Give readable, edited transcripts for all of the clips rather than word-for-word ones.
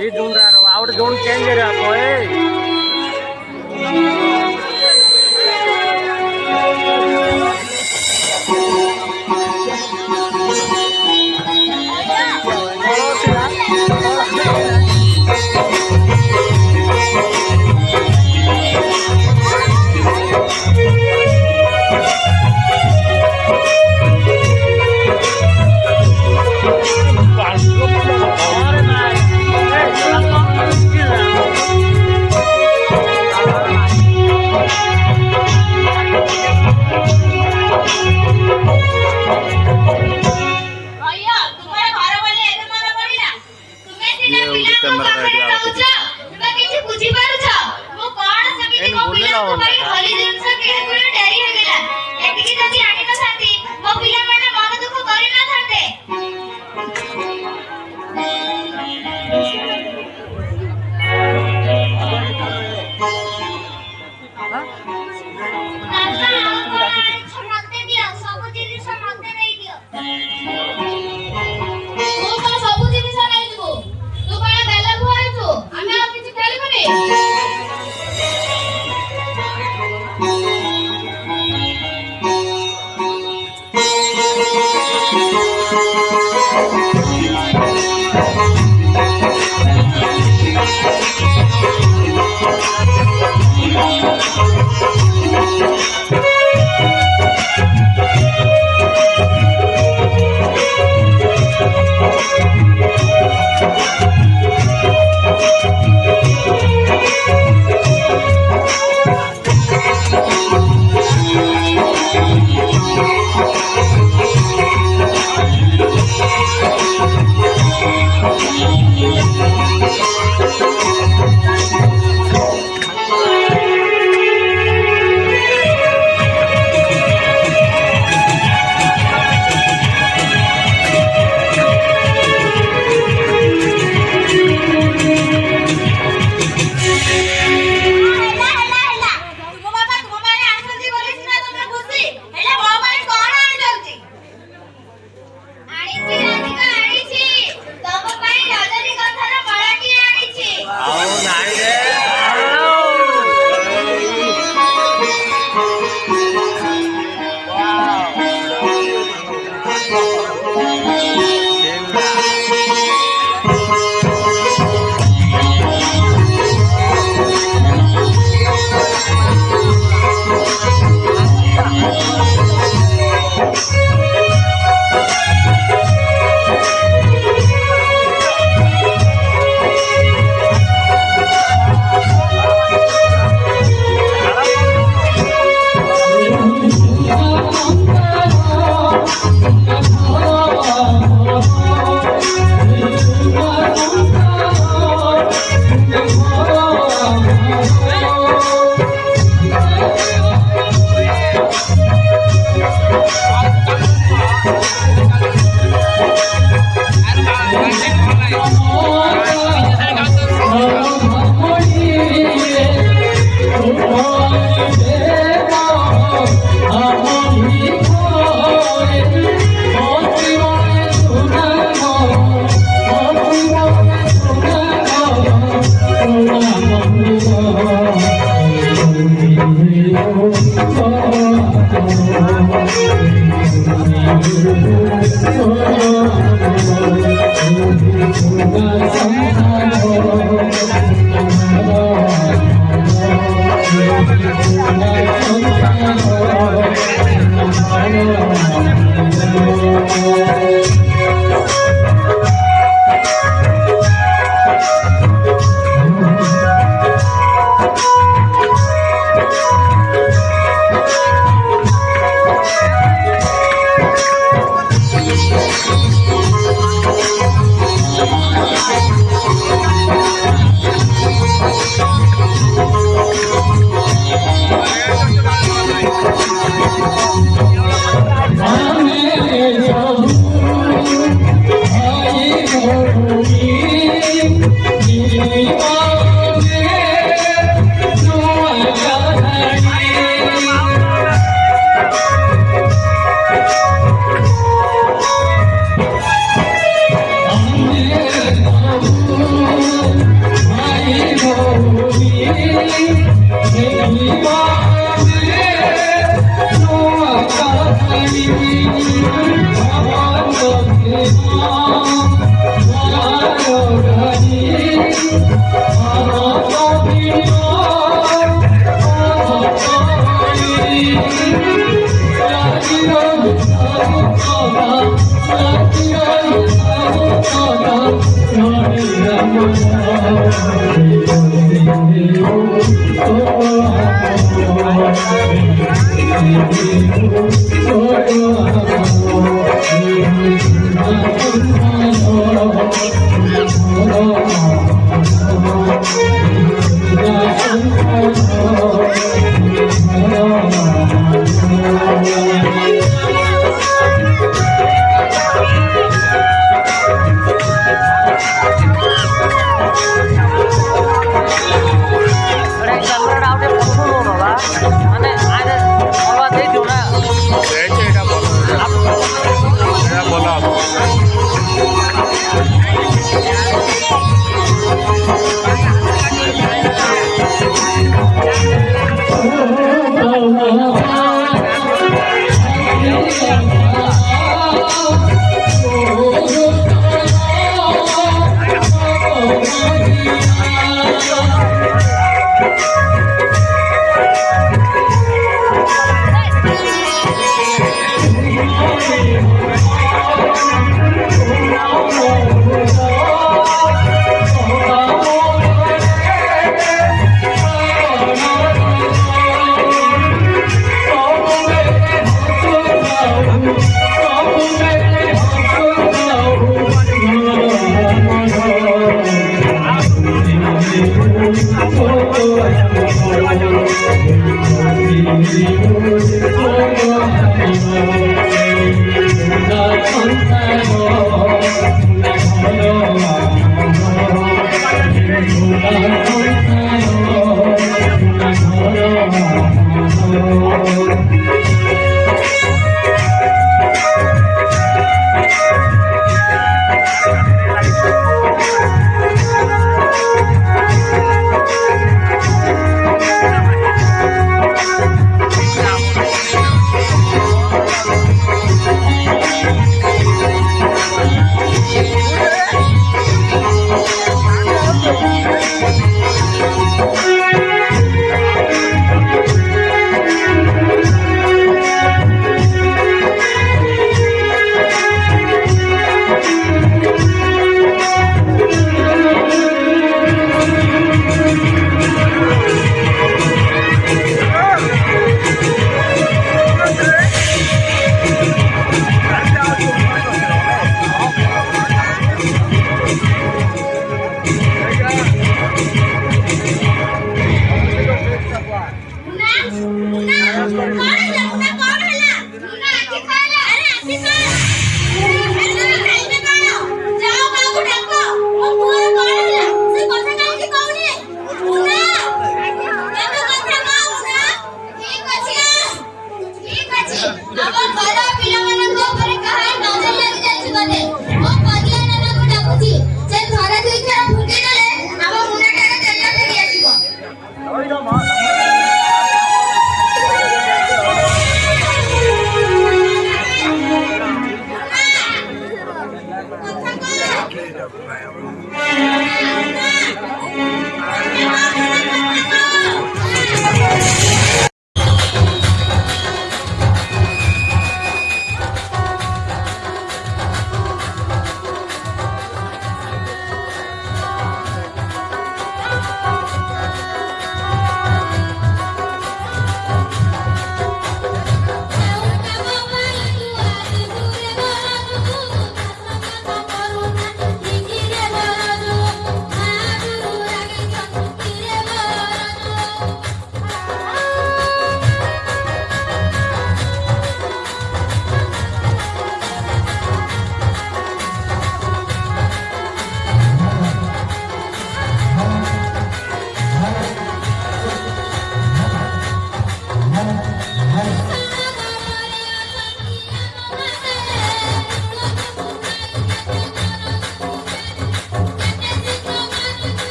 Seat ढूंढ रहा है आउट जोन चेंज है आपको Thank you.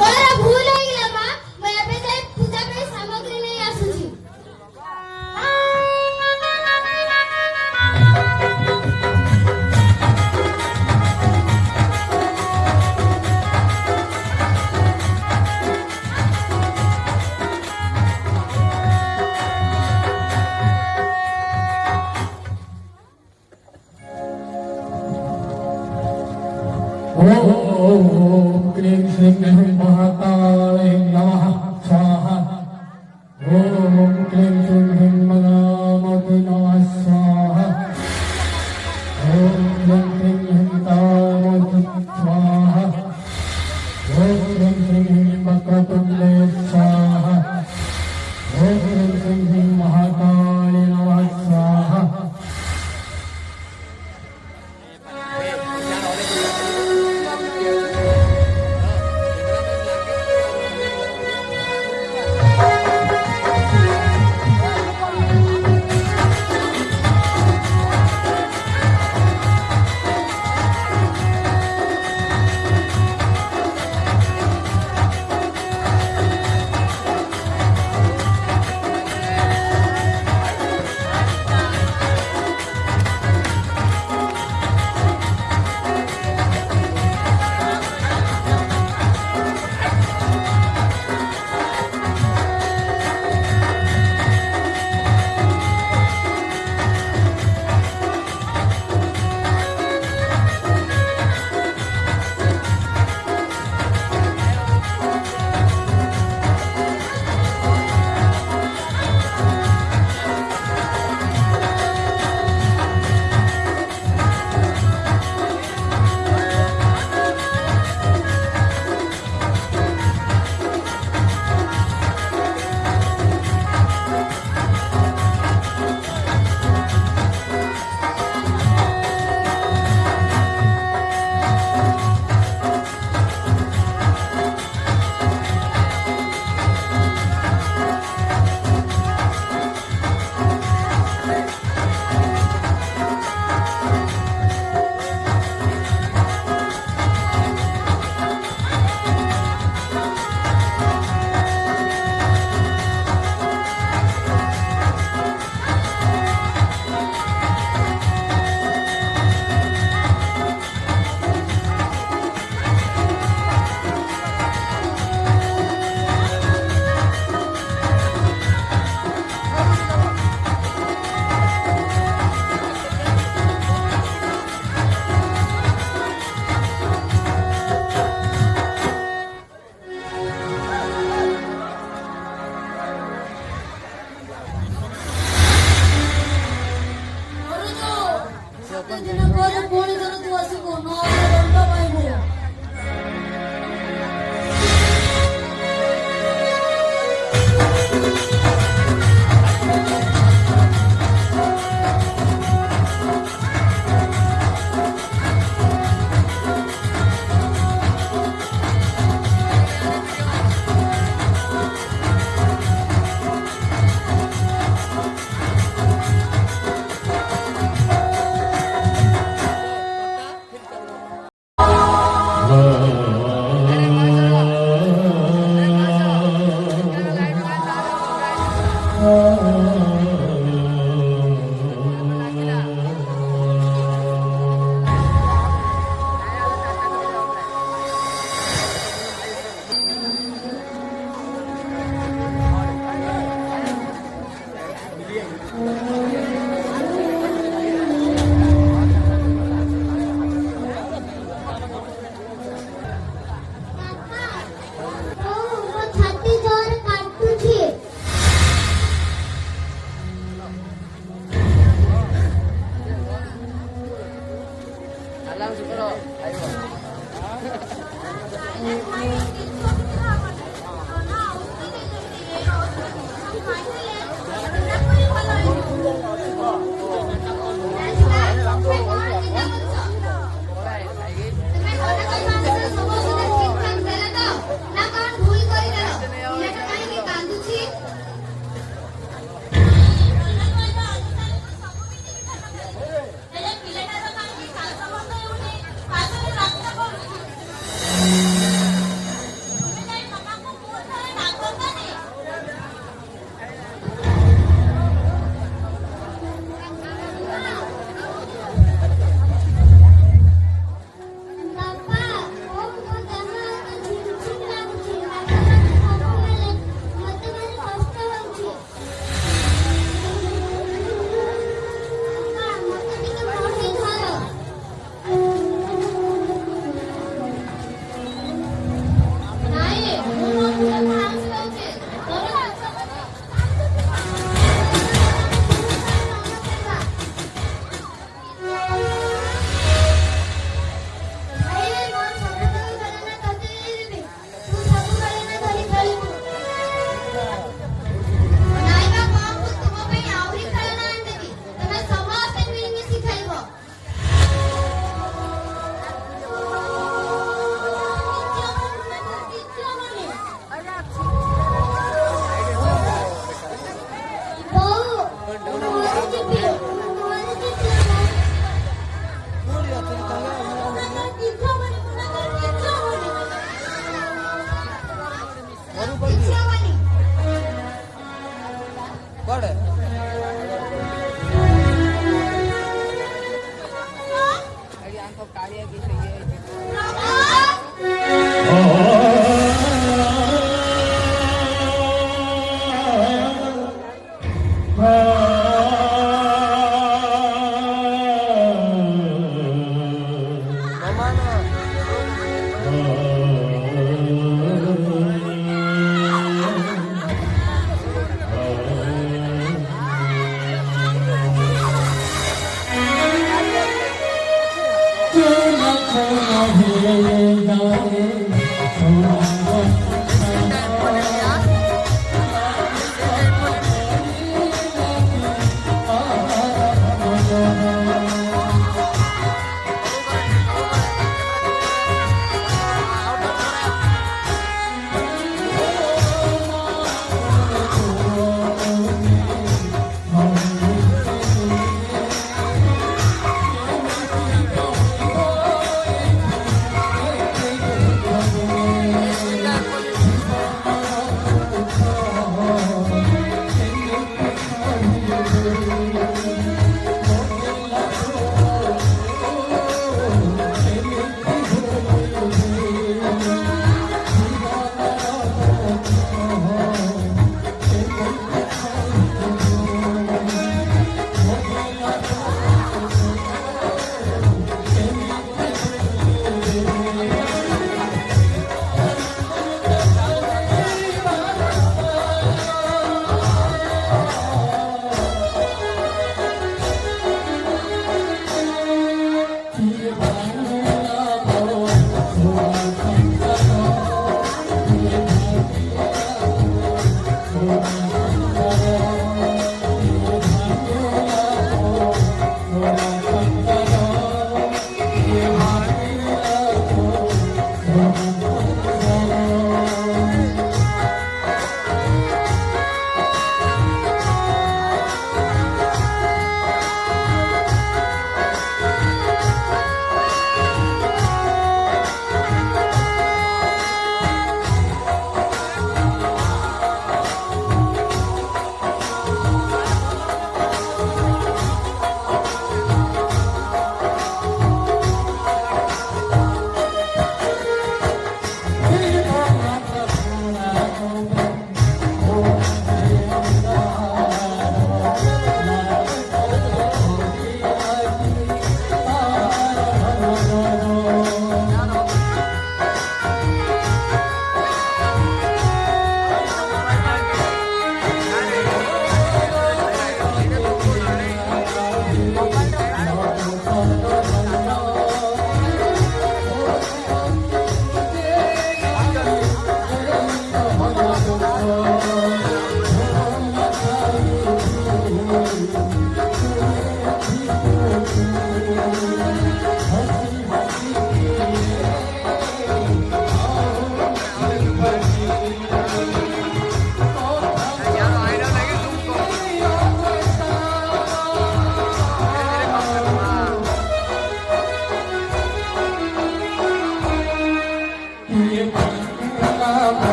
ମୋର ଭୁଲ ହେଇଗଲା ମା ମୁଁ ଏବେ ଯାଇ ପୂଜା ପାଇଁ ସାମଗ୍ରୀ ନେଇ ଆସୁଛି। ओम क्लीं श्रीं ऐं महाकाले नमः स्वाहा। ओम क्लीं श्रीं ऐं मदामति नमः स्वाहा। ओम क्लीं श्रीं ऐं तामति स्वाहा। ओम क्लीं श्रीं ऐं वक्रतुण्डे स्वाहा। ओम क्लीं श्रीं ऐं महाकाले नमः स्वाहा।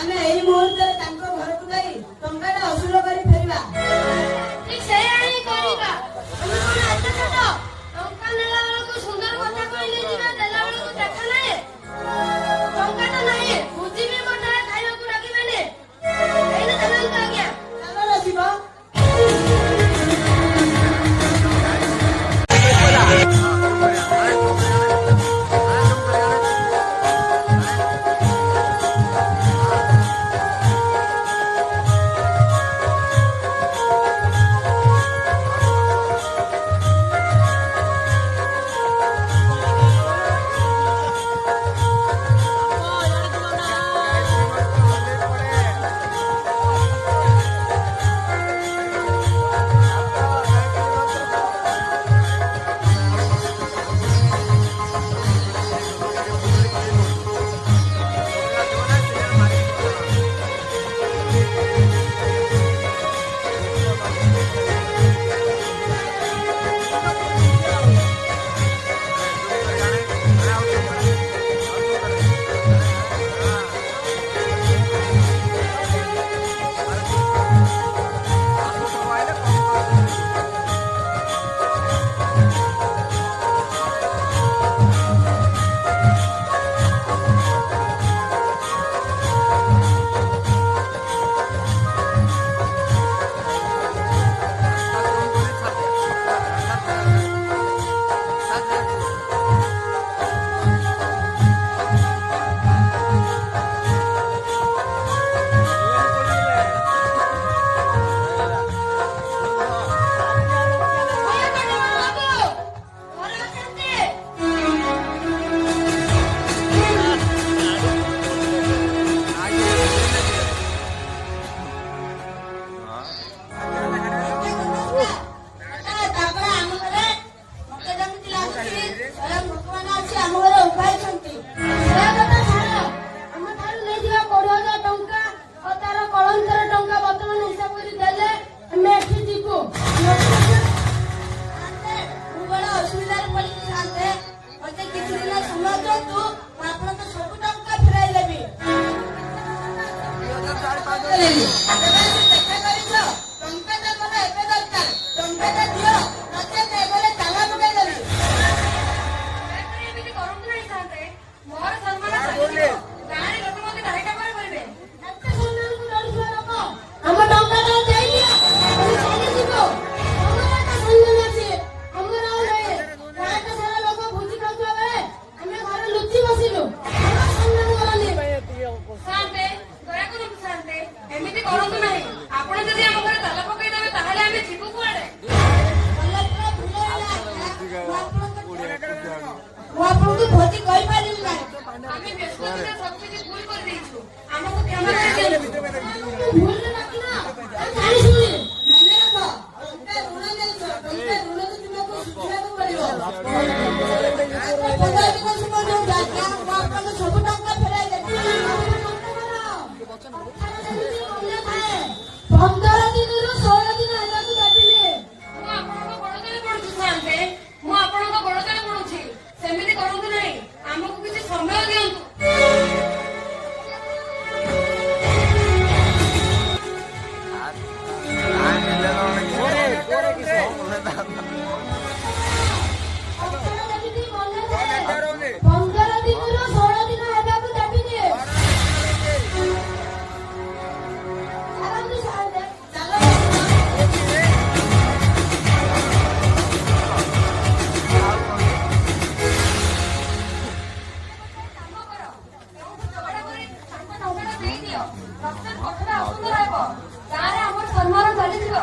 ଆମେ ଏଇ ମୁହୂର୍ତ୍ତରେ ତାଙ୍କ ଘରକୁ ଯାଇ ଟଙ୍କାଟା ଅସୁଲ କରି ଫେରିବା। ସେଇଆ ହିଁ ପନ୍ଦର ଦିନରୁ 16 ଦିନ ହେବାକୁ ଦେବିନି। ଗାଁରେ ଆମର ସମ୍ମାନ ଚାଲିଥିବ।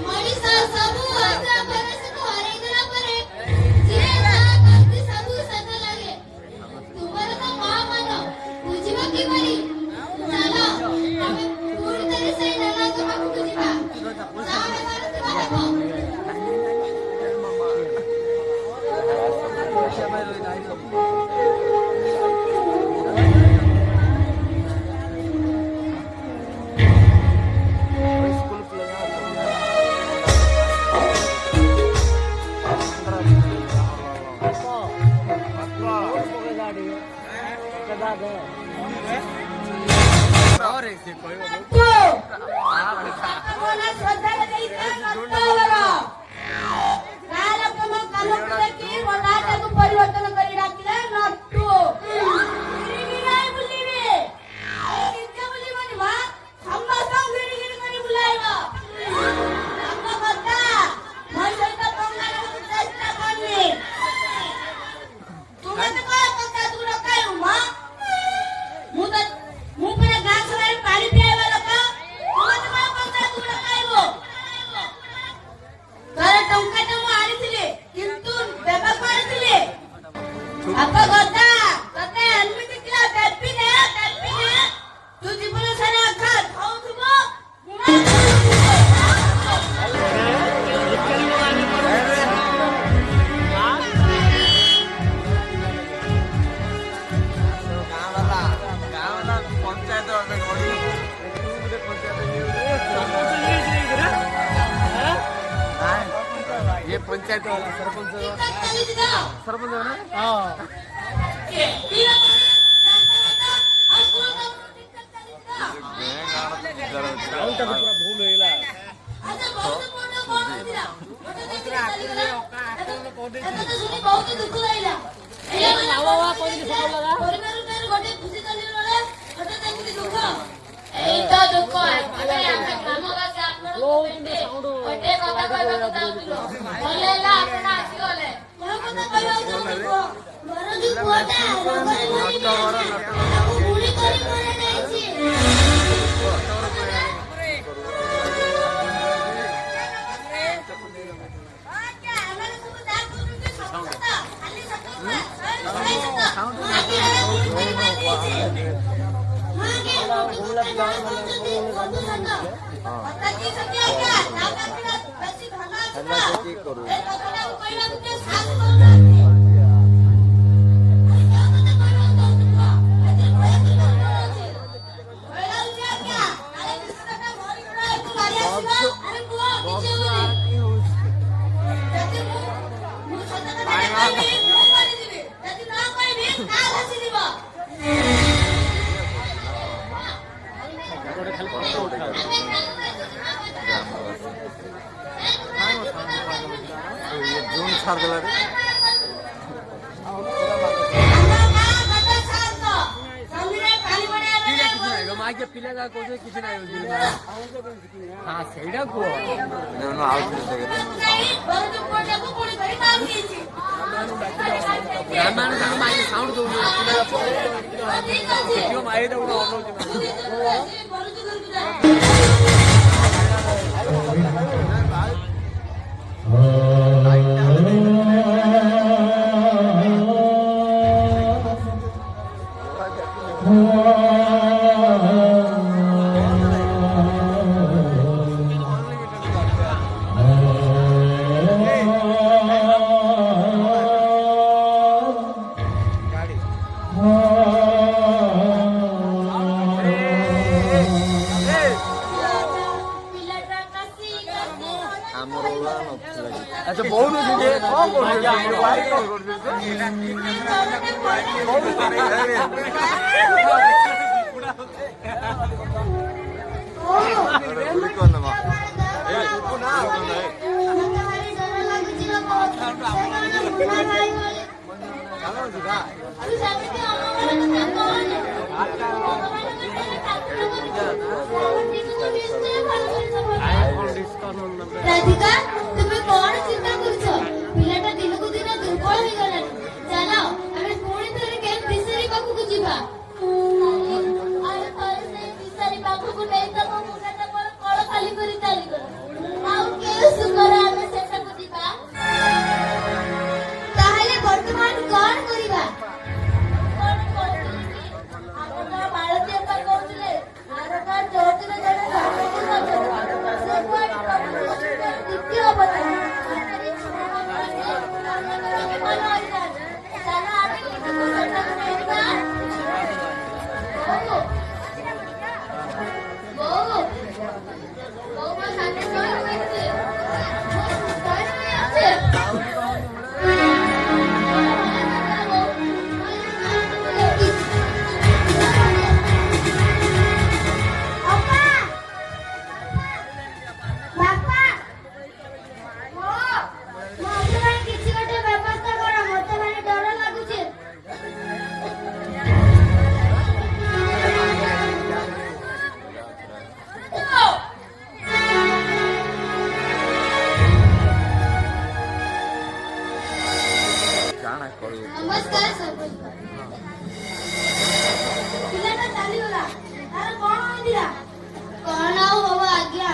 मनीषा सब आजा परस को हरे गला परे जिरे ना करती आपल्याला श्रद्धाला द्यायचं नसतं. काल आपण कालकडे की मनात परिवर्तन करी टाकले नटू. गिरी नाही बोलली रे. किती बोलली म्हणे मा संभाषण गिरी करी बोलायला. आपला बद्दा म्हणता पंगाला चेष्टा करणे. तुम्ही तर काय करता तुला काय मा मुपे घास वाले पाणी पियावा लोका तुम्ही तर काय करता तुला काय हो तर टंका तो आଣିଥିଲେ किंतु बेबा मारଥିଲେ आपा गदा तते अनुमति किला तप्पिने तू जीवन सारे अखा खाऊथबो ये पंचायत वाला सरपंच सरपंच है ना पिला किसी ना हाँ सही को साउंड अच्छा बहुत राधिका तुम्हें कौन चिंता करछो पिलाटा दिन को दिन दुर्बल हो गलानी चलो हमें पुणी थरे के बिसरी पाखु को जीवा अरे से बिसरी पाखु को नहीं तो मो मुंडा मोर कळ खाली करी चाली गलो आउ के सुकर हमें सेटा को जीवा ताहले वर्तमान कोन करिवा कोन करती आपण भारतीय पर करथिले आरका जोतिरे जने द्वितीय अवतार ନମସ୍କାର ସରପଞ୍ଚ। ପିଲାଟା ଚାଲିଗଲା, ତାର କଣ ହେଇଥିଲା? କଣ ଆଉ ହବ ଆଜ୍ଞା।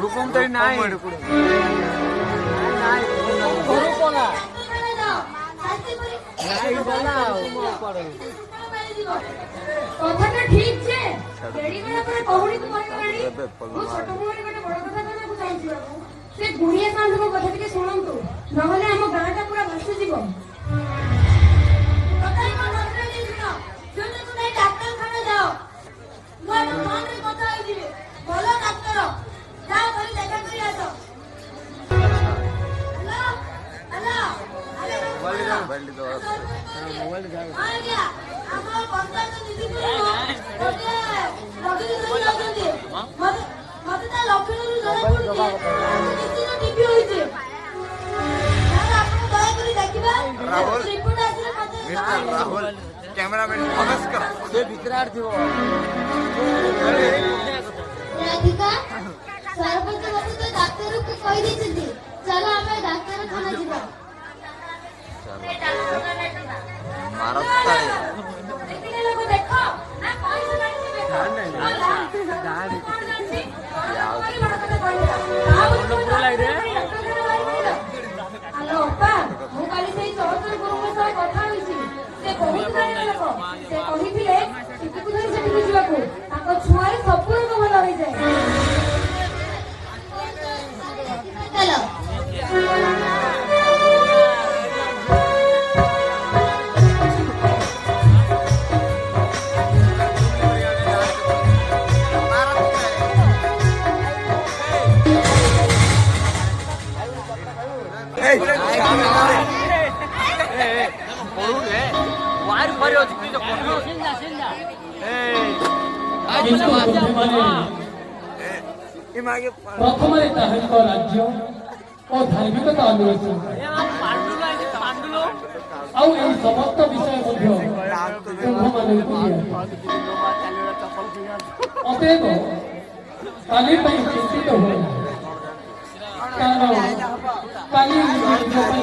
রূপন্তরী নাই কথাটা ঠিক যে দেরি করা পরে কହୁনি তো মରିଗଲାଣି ମୁଁ ଛୋଟ ମୁହଁରେ ଗୋଟେ ବଡ଼ କଥା କହିବାକୁ ଚାହୁଁଛି ବାବୁ। ସେ ଗୁଣିଆ ସାନ୍ଧୁଙ୍କ କଥା ଟିକେ ଶୁଣନ୍ତୁ, ନହେଲେ ଆମ ଗାଁଟା ପୁରା ଭାସିଯିବ। ତଥାପି ମୋ କଥାଟା ଟିକେ ଶୁଣ, ତୁମେ ନେଇ ଡାକ୍ତରଖାନା ଯାଅ। ମୁଁ ଆମ ଫୋନରେ କଥା ହେଇଯିବି, ଭଲ ଡାକ୍ତର, ଯାଅ ଖାଲି ଦେଖା କରି ଆସ। ଆଜ୍ଞା ଆମ ପଞ୍ଚାୟତ ନିଧିକୁ ମତେ ତା ଲକ୍ଷଣରୁ ଜଣାପଡୁଛି ନିଶ୍ଚିତ ଟିଭି ହୋଇଛି। ଆପଣ ଦୟାକରି ଦେଖିବା ରିପୋର୍ଟ ଆସିଲେ ମତେ राहुल कैमरामैन फोकस कर ସେ ଭିତରେ ଥିବ। ରାଧିକା ସରପଞ୍ଚ ବାବୁ ତ ଡାକ୍ତରକୁ କହିଦେଇଛନ୍ତି, ଚାଲ ଆମେ ଡାକ୍ତରଖାନା ଯିବା। मारो ଦେଖିଲେ ଲୋକ ଦେଖ ନା ପଇସା କାଟିବେ ହ୍ୟାଲୋ ଅପା, ମୁଁ କାଲି ସେଇ ଚୌଧୁରୀ ଗୁରୁଙ୍କ ସହ କଥା ହୋଇଛି। ସେ ବହୁତ ଜାଣିବା ଲୋକ, ସେ କହିଥିଲେ ଟିକିକୁ ଧରି ସେଠିକୁ ଯିବାକୁ, ତାଙ୍କ ଛୁଆରେ ସବୁ ରୋଗ ଭଲ ହୋଇଯାଏ। वायर फरी ଅଛି କି ତ କିନ୍ତୁ ସେମାନେ ପ୍ରଥମରେ ତାହାଙ୍କ ରାଜ୍ୟ ଓ ଧାର୍ମିକତା ଅନୁରୋଧ ଆଉ ଏହି ସମସ୍ତ ବିଷୟ ମଧ୍ୟ ତୁମ୍ଭମାନଙ୍କୁ ଅତଏବ କାଲି ପାଇଁ ଚିନ୍ତିତ ହୁଏ ନାହିଁ, କାରଣ କାଲି ନିଜ ପାଇଁ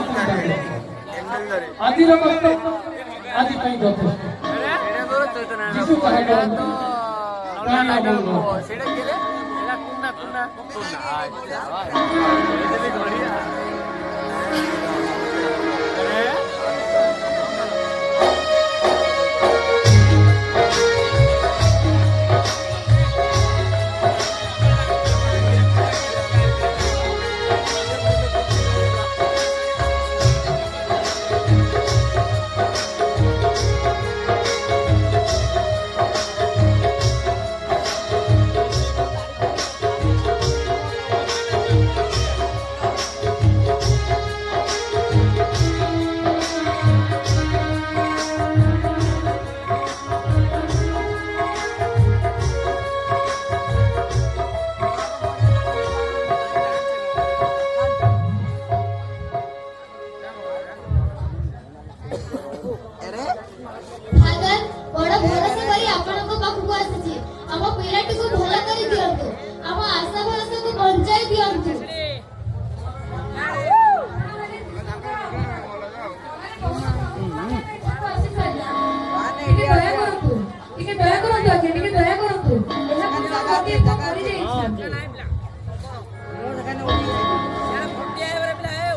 ଆଜିର କଷ୍ଟ ଆଜି ପାଇଁ ଯଥେଷ୍ଟ। ଯୀଶୁ ତାହା କରନ୍ତି ପ୍ରାଣ ଅମୂଲ୍ୟ। ସେଇଟା କିରେ ଏଟା କୁନା କୁନା କୁନା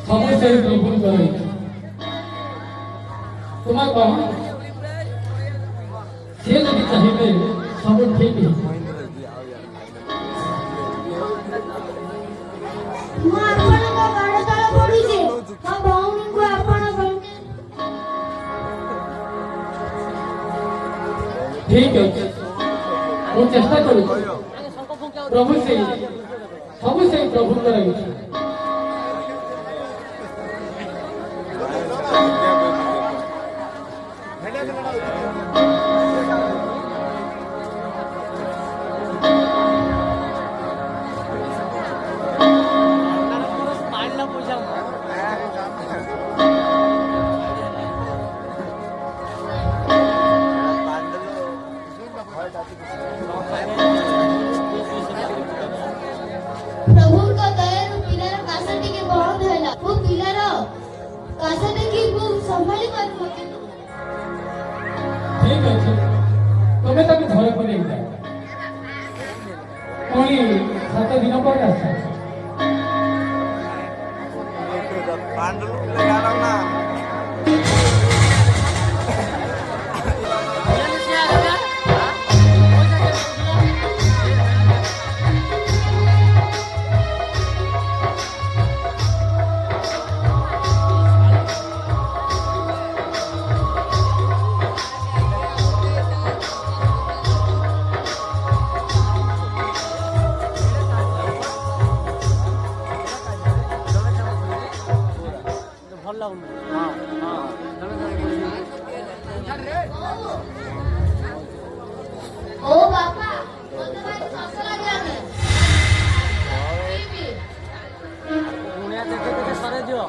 ସମସ୍ତେ ଗ୍ରହଣ କରେ। তোমার কম ସେ ଯଦି ଚାହିଁବେ ସବୁ ଠିକ ହେଇଯିବ। ମୁଁ ଆପଣଙ୍କ ଗୋଡ଼ ତଳେ ପଡୁଛି ମୋ ଭଉଣୀକୁ ଆପଣ ଠିକ ଅଛି ମୁଁ ଚେଷ୍ଟା କରୁଛି ପ୍ରଭୁ ସେଇ ସବୁ ସେଇ ପ୍ରଭୁଙ୍କର ଇଚ୍ଛା। ପ୍ରଭୁଙ୍କ ଦୟାରୁ ପିଲାର କାଶ ଟିକେ ବନ୍ଦ ହେଲା। ମୁଁ ପିଲାର କାଶ ଦେଖି ମୁଁ ସମ୍ଭାଳି ପାରୁନଥିଲି। ଠିକ ଅଛି ତମେ ତାକୁ ଘରକୁ ନେଇଯାଅ ପୁଣି 7 ଦିନ ପରେ ଆସ। पांडुलू लगा ना ଓ ବାପା ମୋତେ ଭାରି ଶୋଷ ଲାଗିଲାଣି। ପୁଣିଆ ଦେଖେ ଦେଖେ ସରେଇ ଦିଅ।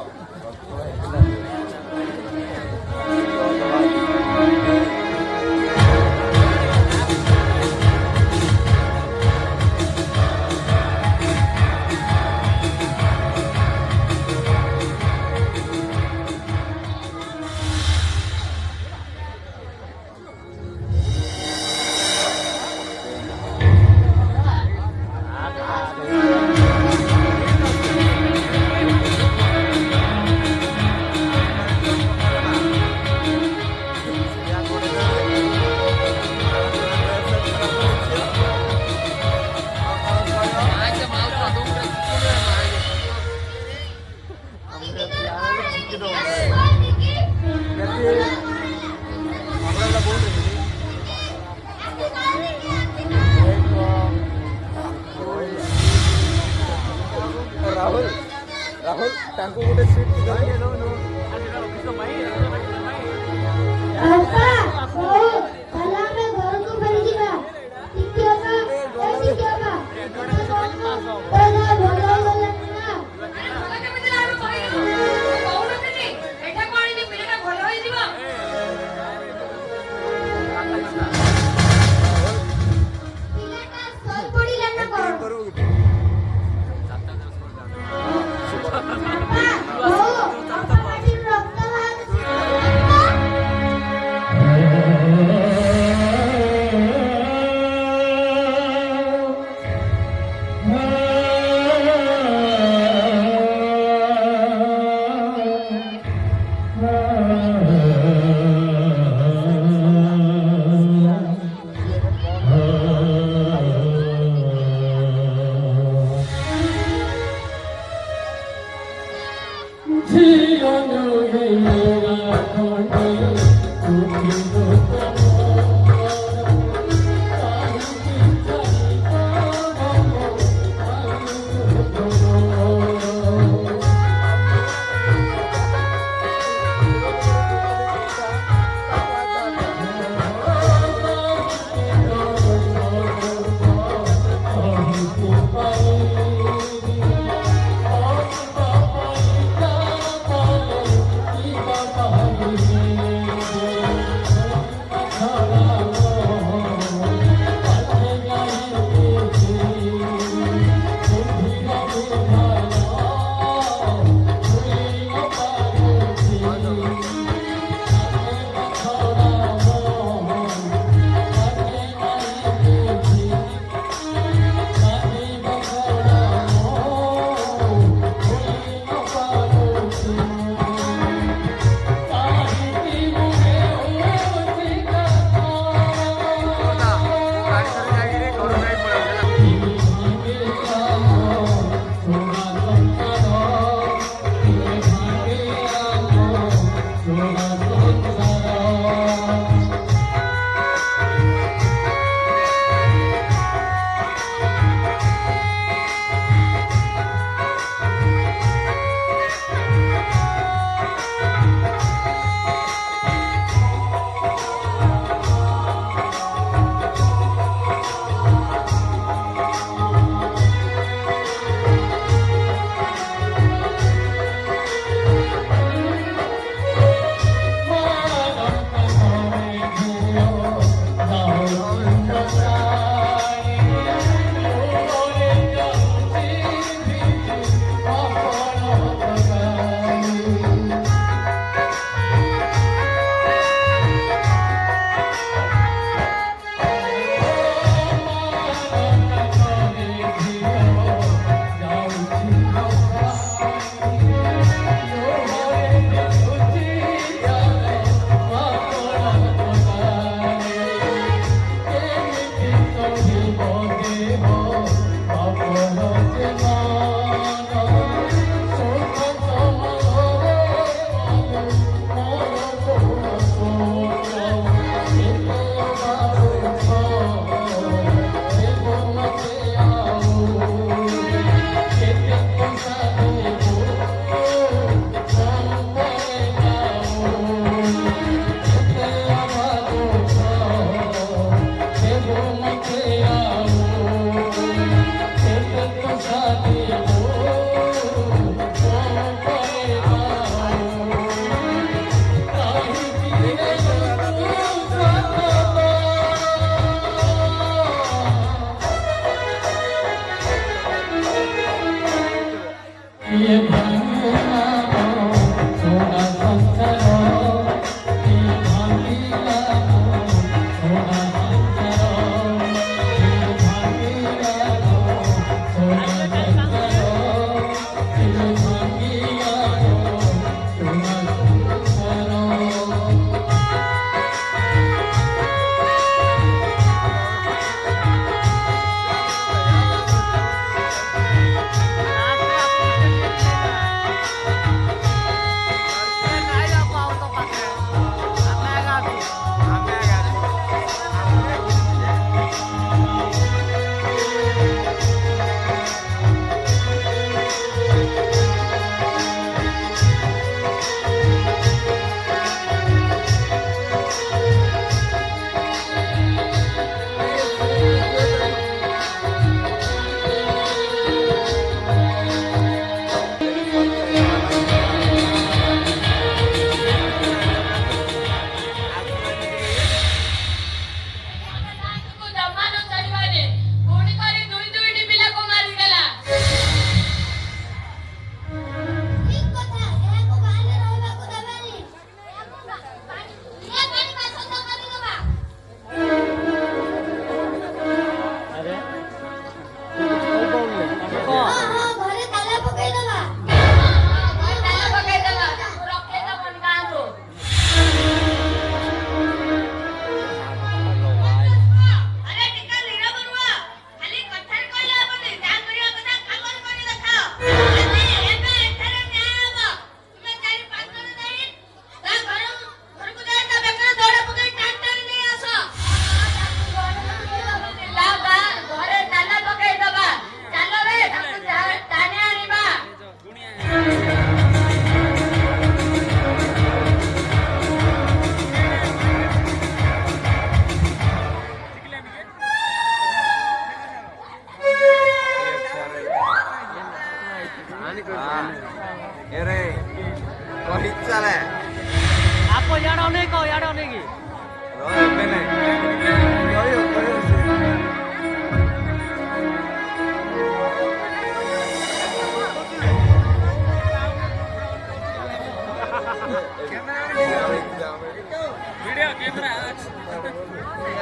राहुल राहुल तांको गोटे सीट ବାପା ହଉ ତାହେଲେ ଆମେ ଘରକୁ ଫେରିଯିବା। ଶିକ୍ଷକ ଭଲ ହେଇଗଲାଣି ନା। ପିଲାଟା ଶୋଇପଡ଼ିଲା ନା କଣ? ବାପା ହଉ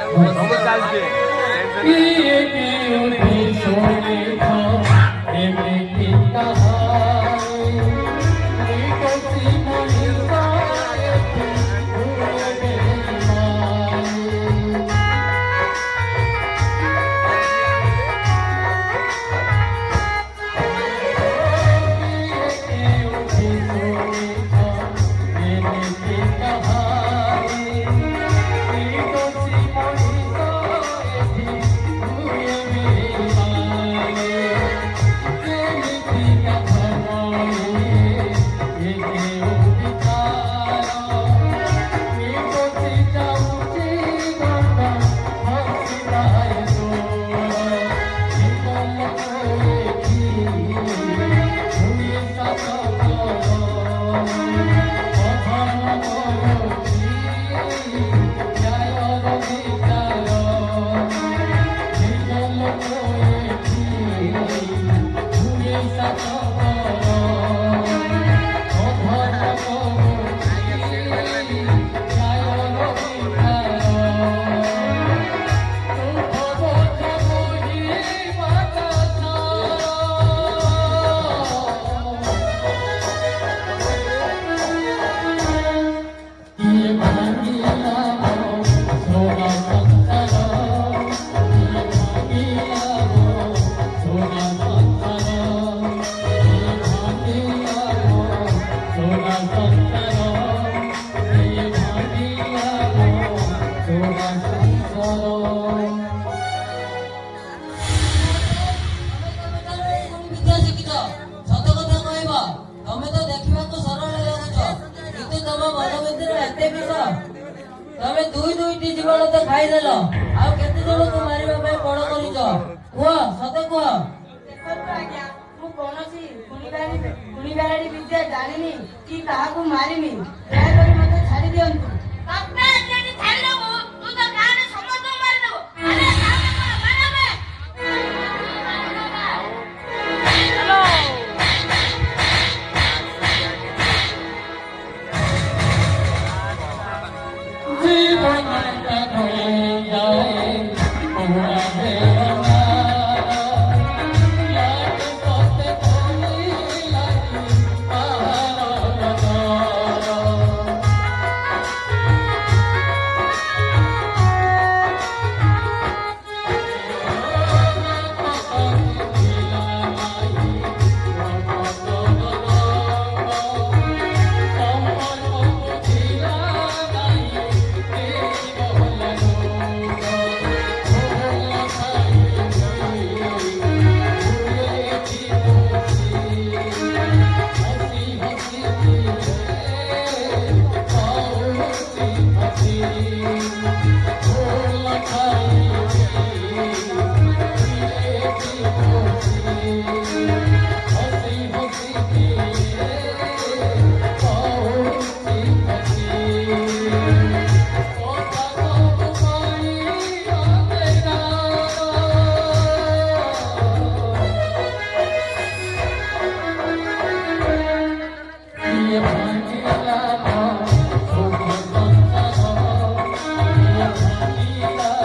ସବୁ ଚାଲିଛି किए उठी सोने को एमती कहानी कोसी मनी साए भूले माई ତମେ ଦୁଇଟି ଜୀବନ ତ ଖାଇଦେଲ ଆଉ କେତେ ଜଣକୁ ମାରିବା ପାଇଁ ପଣ କରିଛ କୁହ ସତେ କୁହ। ଦେଖନ୍ତୁ ଆଜ୍ଞା ମୁଁ କୌଣସି ଗୁଣିଗାରେଡ଼ି ବିଦ୍ୟା ଜାଣିନି କି କାହାକୁ ମାରିନି ଦୟାକରି ମତେ ଛାଡ଼ି ଦିଅନ୍ତୁ।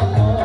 Oh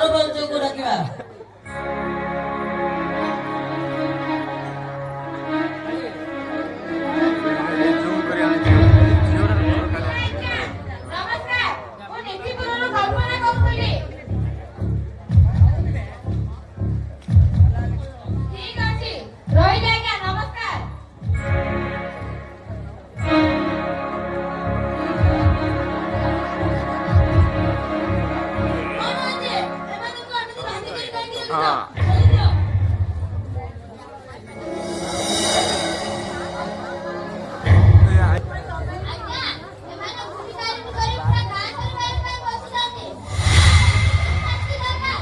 ସରପଞ୍ଚକୁ ଡାକିବା। ନମସ୍କାର, ମୁଁ ନିଧିପୁରରୁ କଳ୍ପନା କହୁଥିଲି। ଠିକ ଅଛି, ରହିଲି ଆଜ୍ଞା, ନମସ୍କାର। କଣ ଅଛି? ଏମାନଙ୍କୁ ଏମିତି ବାନ୍ତି କରି କାହିଁକି ରଖିଛ? ଚାଲିଦିଅ। ଆଜ୍ଞା, ଏମାନେ ଭୂମିକାରକୁ କରି ପୁରା ଗାଁ କରିବା ପାଇଁ ବସିଛନ୍ତି। ଶାସ୍ତି ଦରକାର।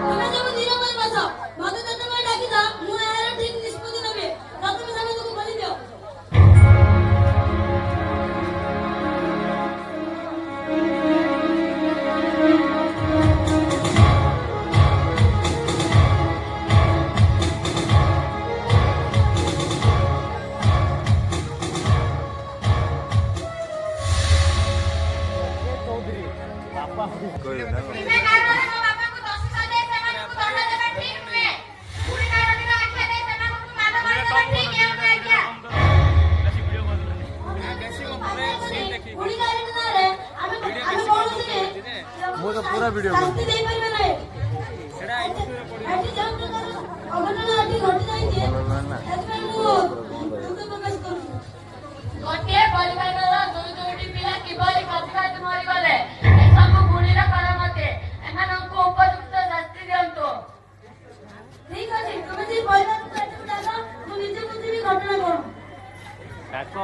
ତୁମେ ସବୁ ଧୀର କରି ବସ। ମତେ ଯେତେବେଳେ ଡାକିଛ, ମୁଁ ଏହାର ଠିକ ନିଷ୍ପତ୍ତି ନେବି। ପ୍ରଥମେ ସେମାନଙ୍କୁ ଖୋଲିଦିଅ। କହିଲେ ତୁମେ କାରଣ ମୋ ବାପାଙ୍କୁ ଦୋଷ ଦେଇ ସେମାନଙ୍କୁ ଦଣ୍ଡ ଦେବା ଠିକ ନୁହେଁ। ବୁଢ଼ୀ ନାରଦୀର ଆଖ୍ୟା ଦେଇ ସେମାନଙ୍କୁ ମାନବର ଦେବା ଠିକ ହେଉନି ଆଜ୍ଞା। ବୁଢ଼ୀ ନାରଦୀ ନାଁରେ ଆମେ କୌଣସି ମୁଁ ତ ପୁରା ଭିଡିଓ ଶାସ୍ତି ଦେଇପାରିବା ନାହିଁ। ଆଜି ଯେଉଁ ପ୍ରକାର ଅଘଟଣ ଏଠି ଘଟିଯାଇଛି, ସେଥିପାଇଁ ମୁଁ ଦୁଃଖ ପ୍ରକାଶ କରୁଛି। ଗୋଟିଏ ପରିବାରର ଦୁଇଟି ପିଲା କିଭଳି ପ୍ରତିବାଦୀ ମରିଗଲେ, ଏସବୁ ବୁଢ଼ୀର କରାମତି। ଏମାନଙ୍କୁ ଉପଯୁକ୍ତ ଶାସ୍ତି ଦିଅନ୍ତୁ। ଠିକ ଅଛି, ତୁମେ ସେଇ ପରିବାରକୁ ଏଠିକୁ ଡାକ, ମୁଁ ନିଜେ ବୁଝିବି ଘଟଣା କଣ। ଡାକ।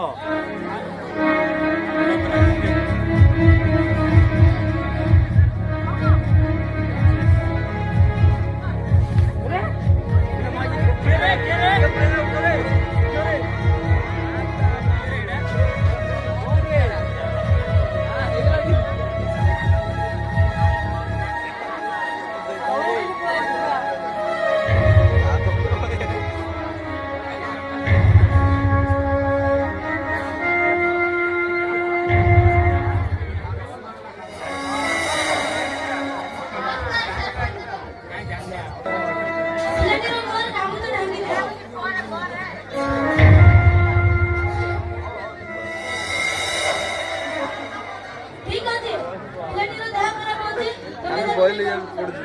ପିଲାଟିର ମୁହଁରେ ଚାମଚ ଢାଙ୍କିଦେ। ଠିକ ଅଛି, ପିଲାଟିର ଦେହ ଖରାପ ଅଛି, ତୁମେ ତାକୁ କହିଲେ ପଡୁଛି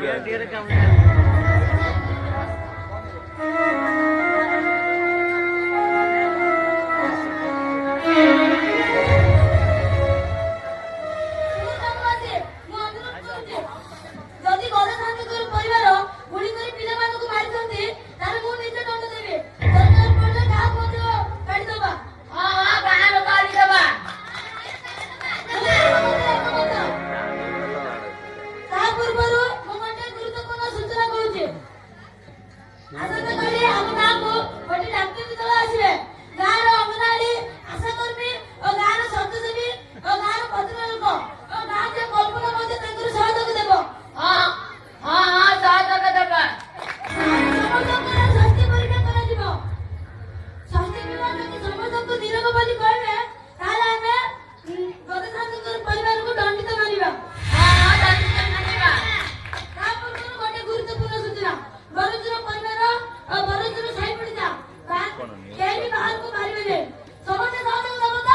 ଯଦି ଗଣତାନ୍ତ୍ରିକ ପରିବାର ଗୁଳି କରି ପିଲାମାନଙ୍କୁ ମାରିଛନ୍ତି, ତାହେଲେ ମୁଁ ନିଜେ ଦଣ୍ଡ ଦେବି। ଦରକାର ପଡ଼ିଲେ କାହାକୁ ମଧ୍ୟ କାଢିଦେବା। ହଁ ହଁ, ଗାଁର କାଢିଦେବା। ତା ପୂର୍ବରୁ ମୁଁ ଗୋଟେ ଗୁରୁତ୍ୱପୂର୍ଣ୍ଣ ସୂଚନା କହୁଛି। ଆସନ୍ତାକାଲି ଆମ ଗାଁକୁ ଗୋଟେ ଡାକ୍ତରୀ ଦଳ ଆସିବେ। ଗାଁର ଅଙ୍ଗନବାଡି ଆଶାକର୍ମୀ ଓ ଗାଁର ସତ୍ୟସେବୀ ଓ ଗାଁର ଭଦ୍ରଲୋକ ଓ ଗାଁ ଯେ କଳ୍ପନା ମଧ୍ୟ ତାଙ୍କର ସହଯୋଗ ଦେବ। ସହଯୋଗ ଦେବା। ସମସ୍ତଙ୍କର ସ୍ୱାସ୍ଥ୍ୟ ପରୀକ୍ଷା କରାଯିବ। ସ୍ୱାସ୍ଥ୍ୟ ବିଭାଗ ଯଦି ସମସ୍ତଙ୍କୁ ନିରୋଗ ବୋଲି କହିବେ, ତାହେଲେ ଆମେ ଗଣତାନ୍ତ୍ରିକ ପରିବାରକୁ ଦଣ୍ଡିତ ମାନିବା। ତା ପୂର୍ବରୁ ଗୋଟେ ଗୁରୁତ୍ୱପୂର୍ଣ୍ଣ ସୂଚନା। ବରଜୁର ପରିବାର ଓ ବରଜୁର ସାହି ପଡ଼ିଶା କେହି ବି ବାହାରକୁ ବାହାରିବେନି। ସମସ୍ତେ ସହଯୋଗ ଦେବ ତ?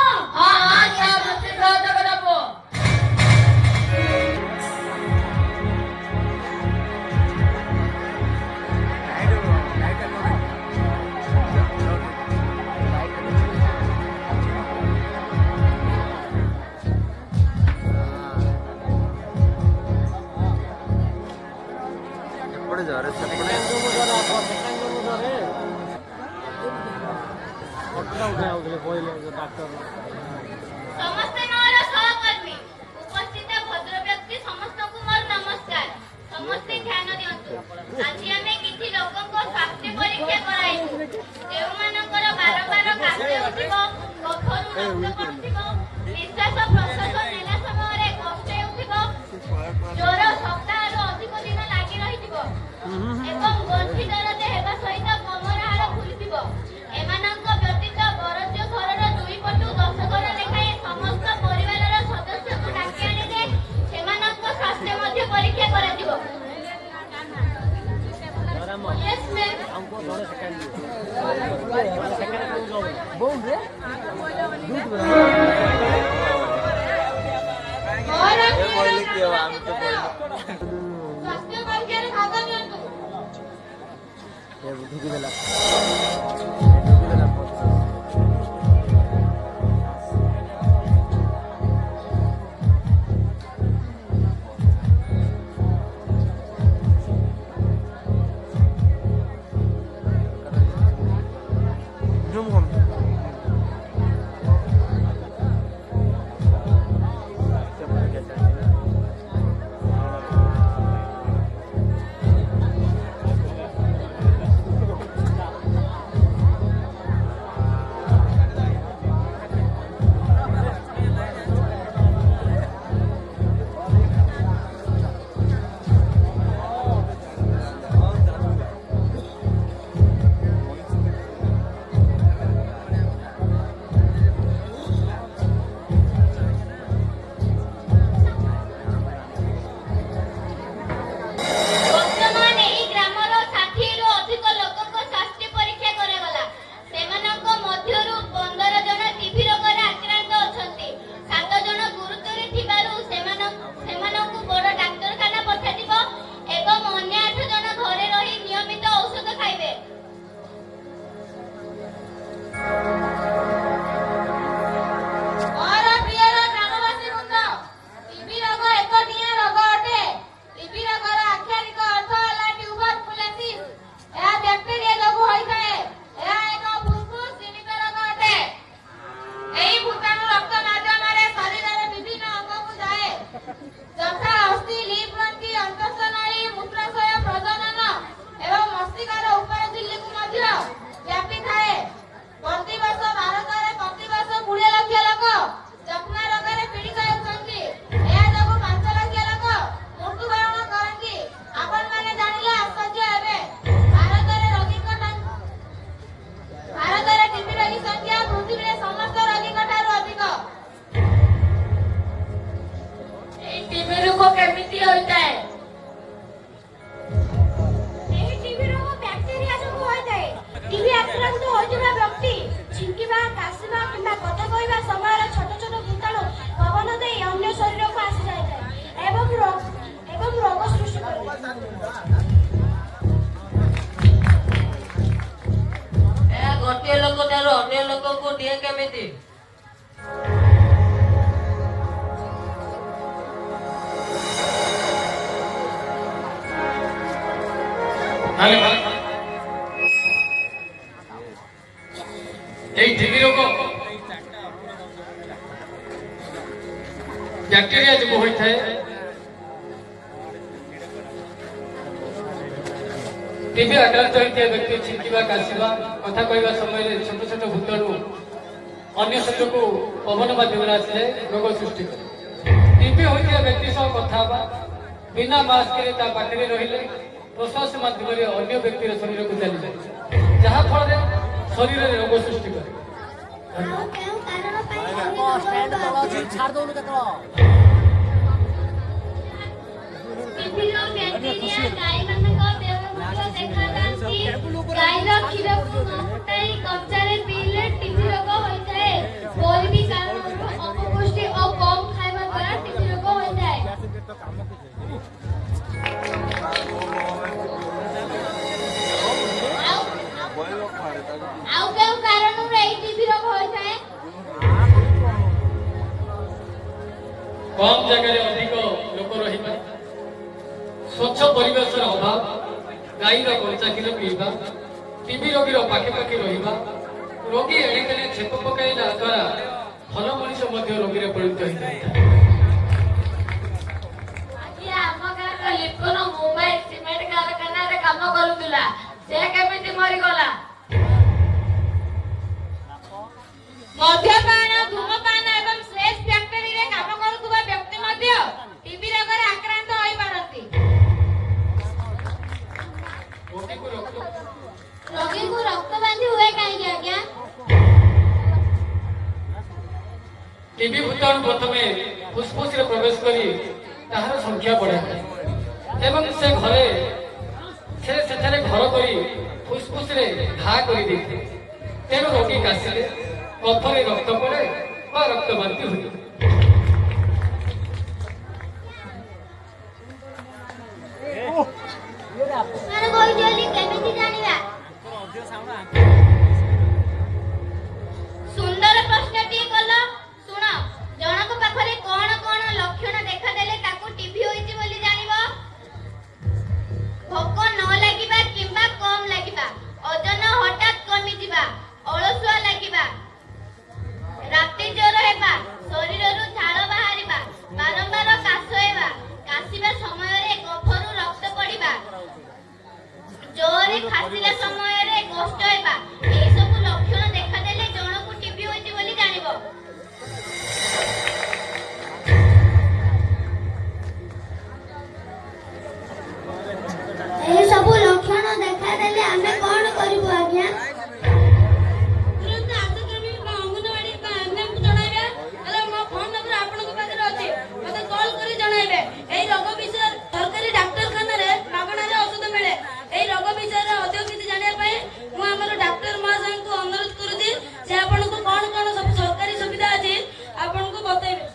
ସହଯୋଗ ଦେବ। ଏପଟେ ଯାରେ ସେପଟେ ସମସ୍ତେ ମୋର ସହକର୍ମୀ, ଉପସ୍ଥିତ ଭଦ୍ର ବ୍ୟକ୍ତି ସମସ୍ତଙ୍କୁ ମୋର ନମସ୍କାର। ସମସ୍ତେ ଧ୍ୟାନ ଦିଅନ୍ତୁ। ଆଜି ଆମେ କିଛି ଲୋକଙ୍କ ସ୍ୱାସ୍ଥ୍ୟ ପରୀକ୍ଷା କରାଇବୁ। ଯେଉଁମାନଙ୍କର ବାରମ୍ବାର କାଶ ହେଉଥିବ, କଫରୁ ରକ୍ତ ପଡୁଥିବ, ନିଶ୍ୱାସ ପ୍ରଶ୍ୱାସ ନେଲା ସମୟରେ କଷ୍ଟ ହେଉଥିବ, ଜ୍ୱର ସପ୍ତାହରୁ ଅଧିକ ଦିନ ଲାଗି ରହିଥିବ ଏବଂ ଗଣ୍ଠି ଦରଜ ହେବା ସହିତ କମର ହାଡ଼ ଫୁଲିଥିବ, ଏମାନଙ୍କ ବ୍ୟତୀତ ବରଜ ଘରର ଦୁଇ ପଟୁ 10 ଘର ଲେଖାଏଁ ସମସ୍ତ ପରିବାରର ସଦସ୍ୟଙ୍କୁ ଡାକି ଆଣିଲେ ସେମାନଙ୍କ ସ୍ୱାସ୍ଥ୍ୟ ଜଣେ ସେକେଣ୍ଡ ବୋଉରେ କହିଲେ କିଏ ହବ ଆମେ ତ କହିଲୁ ସ୍ୱାସ୍ଥ୍ୟ ପରୀକ୍ଷାରେ ଭାଗ ନିଅନ୍ତୁ। ଢୁକିଦେଲା জুম কম ବର୍ତ୍ତମାନ ଏହି ଗ୍ରାମର 60ରୁ ଅଧିକ ଲୋକଙ୍କ ସ୍ୱାସ୍ଥ୍ୟ ପରୀକ୍ଷା କରାଗଲା। ସେମାନଙ୍କ ମଧ୍ୟରୁ 15 ଜଣ ଟିଭି ରୋଗରେ ଆକ୍ରାନ୍ତ ଅଛନ୍ତି। 7 ଜଣ ଗୁରୁତର ଥିବାରୁ ସେମାନଙ୍କୁ ବଡ଼ ଡାକ୍ତରଖାନା ପଠାଯିବ ଏବଂ ଅନ୍ୟ 8 ଜଣ ଘରେ ରହି ନିୟମିତ ଔଷଧ ଖାଇବେ। ମୋର ପ୍ରିୟର ଗ୍ରାମବାସୀ ବୃନ୍ଦ, ଟିବି ରୋଗ ଏକ ନିଆଁ ରୋଗ ଅଟେ। ଟିବି ରୋଗର ଆକ୍ଷରିକ ଅର୍ଥ ହେଲା ଟ୍ୟୁବରକୁଲୋସିସ୍। ଏହା ବ୍ୟାକ୍ଟେରିଆ ଯୋଗୁଁ ହୋଇଥାଏ। ଏହା ଏକ ଫୁସ୍ଫୁସ୍ ଜନିତ ରୋଗ ଅଟେ। ଏହି ଭୂତାଣୁ ରକ୍ତ ମାଧ୍ୟମରେ ଶରୀରର ବିଭିନ୍ନ ଅଙ୍ଗକୁ ଯାଏ, ଯଥା ଅସ୍ଥି, ଲିମ୍ଫ ଗ୍ରନ୍ଥି, ଅନ୍ତଃସ୍ଥନଳୀ, ମୂତ୍ରାଶୟ, ପ୍ରଜନନ ଏବଂ ମସ୍ତିଷ୍କର ଉପର ଝିଲ୍ଲିକୁ ମଧ୍ୟ ବ୍ୟାପିଥାଏ। ପ୍ରତିବର୍ଷ ଭାରତରେ ପ୍ରତିବର୍ଷ 20 ଲକ୍ଷ ଲୋକ ଯକ୍ଷ୍ମା ରୋଗରେ ପୀଡ଼ିତ ହେଉଛନ୍ତି। ଏହା ଯୋଗୁଁ 5 ଲକ୍ଷ ଲୋକ ମୃତ୍ୟୁବରଣ କରନ୍ତି। ଆପଣମାନେ ଜାଣିଲେ ଆଶ୍ଚର୍ଯ୍ୟ ହେବେ। ଭାରତରେ ଟିବି ରୋଗୀ ସଂଖ୍ୟା ପୃଥିବୀରେ ସମସ୍ତ ରୋଗୀଙ୍କ ଠାରୁ ଅଧିକ। ଏହି ଟିବି ରୋଗ କେମିତି ହୋଇଥାଏ? ଏହି ଟିବି ରୋଗ ବ୍ୟାକ୍ଟେରିଆ ଯୋଗୁଁ ହୋଇଥାଏ। ଟିବି ଆକ୍ରାନ୍ତ ହୋଇଥିବା ବ୍ୟକ୍ତି ଛିଙ୍କିବା, କାଶିବା କିମ୍ବା କଥା କହିବା ସମୟରେ ଛୋଟ ଛୋଟ ଭୂତାଣୁ ପବନ ଦେଇ ଅନ୍ୟ ଶରୀରକୁ ଆସିଯାଇଥାଏ ଏବଂ ରୋଗ ସୃଷ୍ଟି କରିଥାଏ। ଏହା ଗୋଟିଏ ଲୋକ ଠାରୁ ଅନ୍ୟ ଲୋକକୁ ଦିଏ କେମିତି? এই ଟିବି ରୋଗ ବ୍ୟାକ୍ଟେରିଆ ଯୋଗୁଁ ହୋଇଥାଏ। ଟିବି ଆକ୍ରାନ୍ତ ହୋଇଥିବା ବ୍ୟକ୍ତି ଛିଙ୍କିବା, କାଶିବା, କଥା କହିବା ସମୟରେ ଛୋଟ ଛୋଟ ଭୂତାଣୁ ଅନ୍ୟ ଶରୀରକୁ ପବନ ମାଧ୍ୟମରେ ଆସିଯାଏ, ରୋଗ ସୃଷ୍ଟି କରେ। ଟିବି ହୋଇଥିବା ବ୍ୟକ୍ତି ସହ କଥା ହେବା, ବିନା ମାସ୍କରେ ତା ପାଖରେ ରହିଲେ ପ୍ରଶ୍ୱାସ ମାଧ୍ୟମରେ ଅନ୍ୟ ବ୍ୟକ୍ତିର ଶରୀରକୁ ଚାଲିଯାଏ, ଯାହା ଫଳରେ ଶରୀରରେ ରୋଗ ସୃଷ୍ଟି କରେ। କେଉଁ କାରଣ ପାଇଁ ଛାଡ ଦଉନୁ କେତେବେଳେ ବିଭିନ୍ନ ବ୍ୟାକ୍ଟେରିଆ ଗାଈମାନଙ୍କ ଦେହରେ ମଧ୍ୟ ଦେଖାଯାଆନ୍ତି। ଗାଈର କ୍ଷୀରକୁ ନ ଫୁଟାଇ କଞ୍ଚାରେ ପିଇଲେ ଟିବି ରୋଗ ହୋଇଥାଏ। ପରିବି କାରଣରୁ ଅପପୁଷ୍ଟି ଓ କମ୍ ଖାଇବା ଦ୍ୱାରା ଟିବି ରୋଗ ହୋଇଥାଏ। ଆଉ କେଉଁ କାରଣରୁ ଏହି ଟିବି ରୋଗ ହୋଇଥାଏ? କମ୍ ଜାଗାରେ ଅଧିକ ଲୋକ ରହିବା, ସ୍ୱଚ୍ଛ ପରିବେଶର ଅଭାବ, ଗାଈର କଞ୍ଚା କ୍ଷୀର ପିଇବା, ଟିବି ରୋଗୀର ପାଖାପାଖି ରହିବା, ରୋଗୀ ଏଣେକେଣେ ଛେପ ପକାଇଲା ଦ୍ୱାରା ଭଲ ମଣିଷ ମଧ୍ୟ ରୋଗୀରେ ପରିଣତ ହୋଇଥାଏ। ଆଜି ଆମ ଗାଁର ଲିପୁନ ମୁମ୍ବାଇ ସିମେଣ୍ଟ କାରଖାନାରେ କାମ କରୁଥିଲା। ସେ କେମିତି ମରିଗଲା? ମଦ୍ୟପାନ, ଧୂମପାନ ଏବଂ ସ୍ଲେଶ ଫ୍ୟାକ୍ଟରୀରେ କାମ କରୁଥିବା ବ୍ୟକ୍ତି ମଧ୍ୟ ଟିବି ରୋଗରେ ଆକ୍ରାନ୍ତ ହୋଇପାରନ୍ତି। ରୋଗୀଙ୍କୁ ରକ୍ତ ବାନ୍ଧି ହୁଏ କାହିଁକି ଆଜ୍ଞା? ଟିବି ଭୂତାଣୁ ପ୍ରଥମେ ଫୁସଫୁସରେ ପ୍ରବେଶ କରି ତାହାର ସଂଖ୍ୟା ବଢ଼ାଇଥାଏ ଏବଂ ସେ ଘରେ ସେ ସେଠାରେ ଘର କରି ଫୁସଫୁସରେ ଘା କରିଦେଇଥିଲେ। ତେଣୁ ରୋଗୀ କାଶିଲେ କଫରେ ରକ୍ତ ପଡ଼େ ବା ରକ୍ତ ବାନ୍ତି ହୁଏ। କେମିତି ଜାଣିବା? ସୁନ୍ଦର ପ୍ରଶ୍ନଟିଏ କଲ। ଶୁଣ, ଜଣଙ୍କ ପାଖରେ କଣ କଣ ଲକ୍ଷଣ ଦେଖାଦେଲେ ତାକୁ ଟିଭି ହୋଇଛି ବୋଲି ଜାଣିବ? ଭୋକ ନ ଲାଗିବା କିମ୍ବା କମ ଲାଗିବା, ଓଜନ ହଠାତ୍ କମିଯିବା, ଅଳସୁଆ ଲାଗିବା, ରାତି ଜ୍ୱର ହେବା, ଶରୀରରୁ ଝାଳ ବାହାରିବା, ବାରମ୍ବାର କାଶ ହେବା, କାଶିବା ସମୟରେ କଫରୁ ରକ୍ତ ପଡ଼ିବା, ଜୋରରେ ଖାସିଲା ସମୟରେ କଷ୍ଟ ହେବା, ଏହି ସବୁ ଲକ୍ଷଣ ଦେଖାଦେଲେ ଜଣକୁ ଟିଭି ହୋଇଛି ବୋଲି ଜାଣିବ। ଏହି ସବୁ ଲକ୍ଷଣ ଦେଖାଦେଲେ ଆମେ କଣ କରିବୁ ଆଜ୍ଞା? ତୁରନ୍ତ ଆଶାକର୍ମୀ ବା ଅଙ୍ଗନବାଡି ବା ଏମ୍ଏମ୍କୁ ଜଣାଇବେ। ହେଲେ ମୋ ଫୋନ ନମ୍ବର ଆପଣଙ୍କ ପାଖରେ ଅଛି, ମୋତେ କଲ୍ କରି ଜଣାଇବେ। ଏହି ରୋଗ ବିଷୟରେ ସରକାରୀ ଡାକ୍ତରଖାନାରେ ମାଗଣାରେ ଔଷଧ ମିଳେ। ଏହି ରୋଗ ବିଷୟରେ ଅଧିକ କିଛି ଜାଣିବା ପାଇଁ ମୁଁ ଆମର ଡାକ୍ତର ମହାଶୟଙ୍କୁ ଅନୁରୋଧ କରୁଛି, ସେ ଆପଣଙ୍କୁ କଣ କଣ ସବୁ ସରକାରୀ ସୁବିଧା ଅଛି ଆପଣଙ୍କୁ ବତେଇବେ।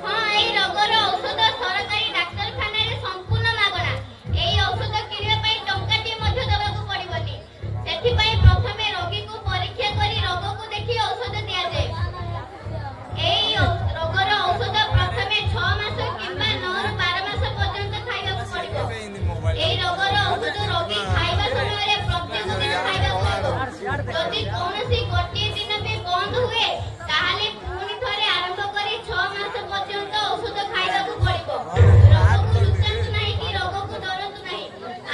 ହଁ, ଏହି ରୋଗର ଔଷଧ ସରକାରୀ ଡାକ୍ତରଖାନାରେ ସମ୍ପୂର୍ଣ୍ଣ ମାଗଣା। ଏହି ଔଷଧ କିଣିବା ପାଇଁ ଟଙ୍କାଟିଏ ମଧ୍ୟ ଦେବାକୁ ପଡ଼ିବନି। ସେଥିପାଇଁ ପ୍ରଥମେ ରୋଗୀକୁ ପରୀକ୍ଷା କରି ରୋଗକୁ ଦେଖି ଔଷଧ ଦିଆଯାଏ। ଏହି ରୋଗର ଔଷଧ ପ୍ରଥମେ 6 ମାସ କିମ୍ବା 9ରୁ 12 ମାସ ପର୍ଯ୍ୟନ୍ତ ଖାଇବାକୁ ପଡ଼ିବ। ଏହି ରୋଗର ଔଷଧ ରୋଗୀ ଖାଇବା ସମୟରେ ପ୍ରତ୍ୟେକ ଦିନ ଖାଇବାକୁ ହେବ। ଯଦି କୌଣସି ଗୋଟିଏ ଦିନ ବି ବନ୍ଦ ହୁଏ, ତାହେଲେ ପୁଣି ଥରେ ଆରମ୍ଭ କରି 6 ମାସ ପର୍ଯ୍ୟନ୍ତ ଔଷଧ ଖାଇବାକୁ ପଡ଼ିବ। ରୋଗକୁ ଲୁଚାନ୍ତୁ ନାହିଁ କି ରୋଗକୁ ଡରନ୍ତୁ ନାହିଁ।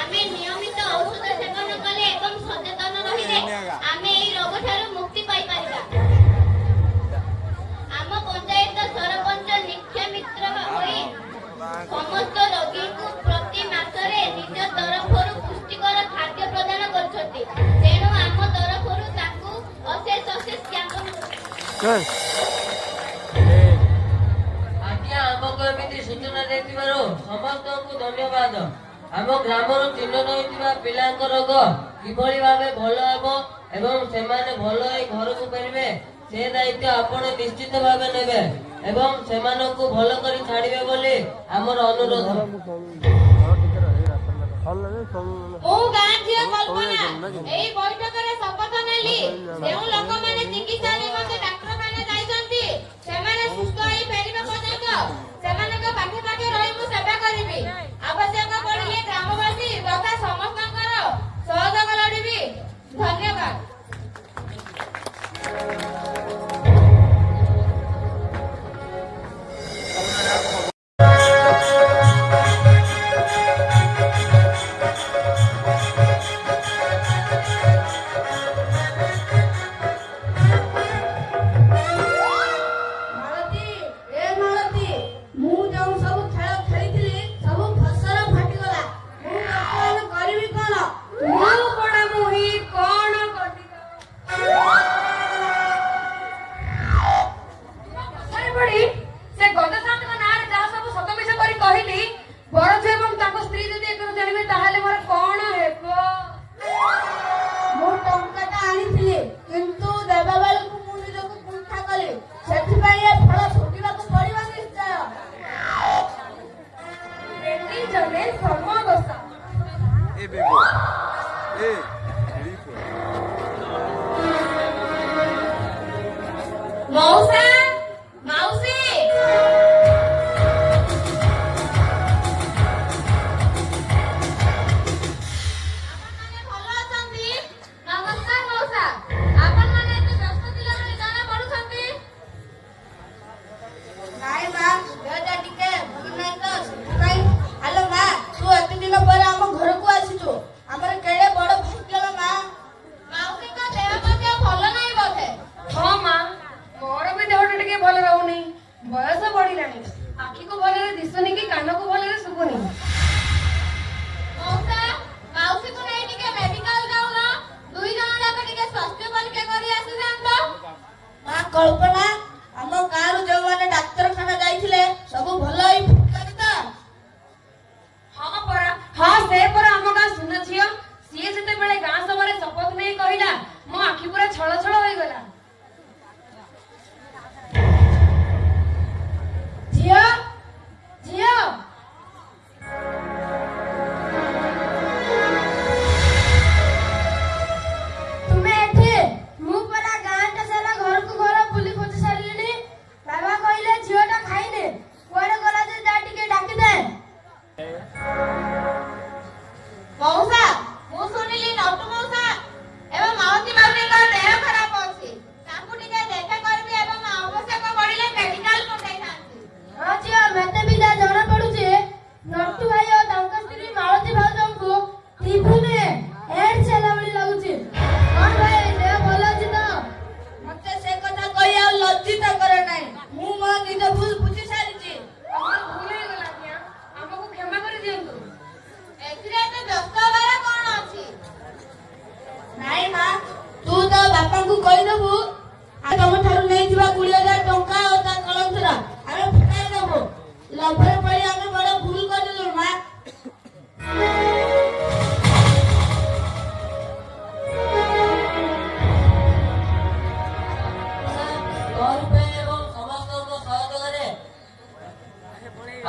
ଆମେ ନିୟମିତ ଔଷଧ ସେବନ କଲେ ଏବଂ ସଚେତନ ରହିଲେ ଆମେ ଏହି ରୋଗଠାରୁ ମୁକ୍ତି ପାଇପାରିବା। ଆମ ପଞ୍ଚାୟତ ସରପଞ୍ଚ ନିତ୍ୟ ମିତ୍ର ହୋଇ ସମସ୍ତ ରୋଗୀଙ୍କୁ ପ୍ରତି ମାସରେ ନିଜ ତରଫରୁ ପୁଷ୍ଟିକର ଖାଦ୍ୟ ପ୍ରଦାନ କରୁଛନ୍ତି। ତେଣୁ ଆମ ତରଫରୁ ତାକୁ ଅଶେଷ ଜ୍ଞାପନ ଆଜ୍ଞା, ଆମକୁ ଏମିତି ସୂଚନା ଦେଇଥିବାରୁ ସମସ୍ତଙ୍କୁ ଧନ୍ୟବାଦ। ଆମ ଗ୍ରାମରୁ ଚିହ୍ନଟ ହୋଇଥିବା ପିଲାଙ୍କ ରୋଗ କିଭଳି ଭାବେ ଭଲ ହେବ ଏବଂ ସେମାନେ ଭଲ ହୋଇ ଘରକୁ ଫେରିବେ, ସେ ଦାୟିତ୍ୱ ଆପଣ ନିଶ୍ଚିତ ଭାବେ ନେବେ ଏବଂ ସେମାନଙ୍କୁ ଭଲ କରି ଛାଡ଼ିବେ ବୋଲି ଆମର ଅନୁରୋଧ। ମୁଁ ଗାଁ ଝିଅ କଳ୍ପନା ଏହି ବୈଠକରେ ଶପଥ ନେଲି, ଯେଉଁ ଲୋକମାନେ ଚିକିତ୍ସା ନିମନ୍ତେ ଡାକ୍ତରଖାନା ଯାଇଛନ୍ତି ସେମାନେ ସୁସ୍ଥ ହୋଇ ଫେରିବା ପର୍ଯ୍ୟନ୍ତ ସେମାନଙ୍କ ପାଖେ ପାଖେ ରହି ମୁଁ ସେବା କରିବି। ଆବଶ୍ୟକ ପଡ଼ିଲେ ଗ୍ରାମବାସୀ ତଥା ସମସ୍ତଙ୍କର ସହଯୋଗ ଲୋଡ଼ିବି। ଧନ୍ୟବାଦ। मौसा माउसी कल्पना आम गाँव जो मैंने डाक्तरखाना जाइए सब भल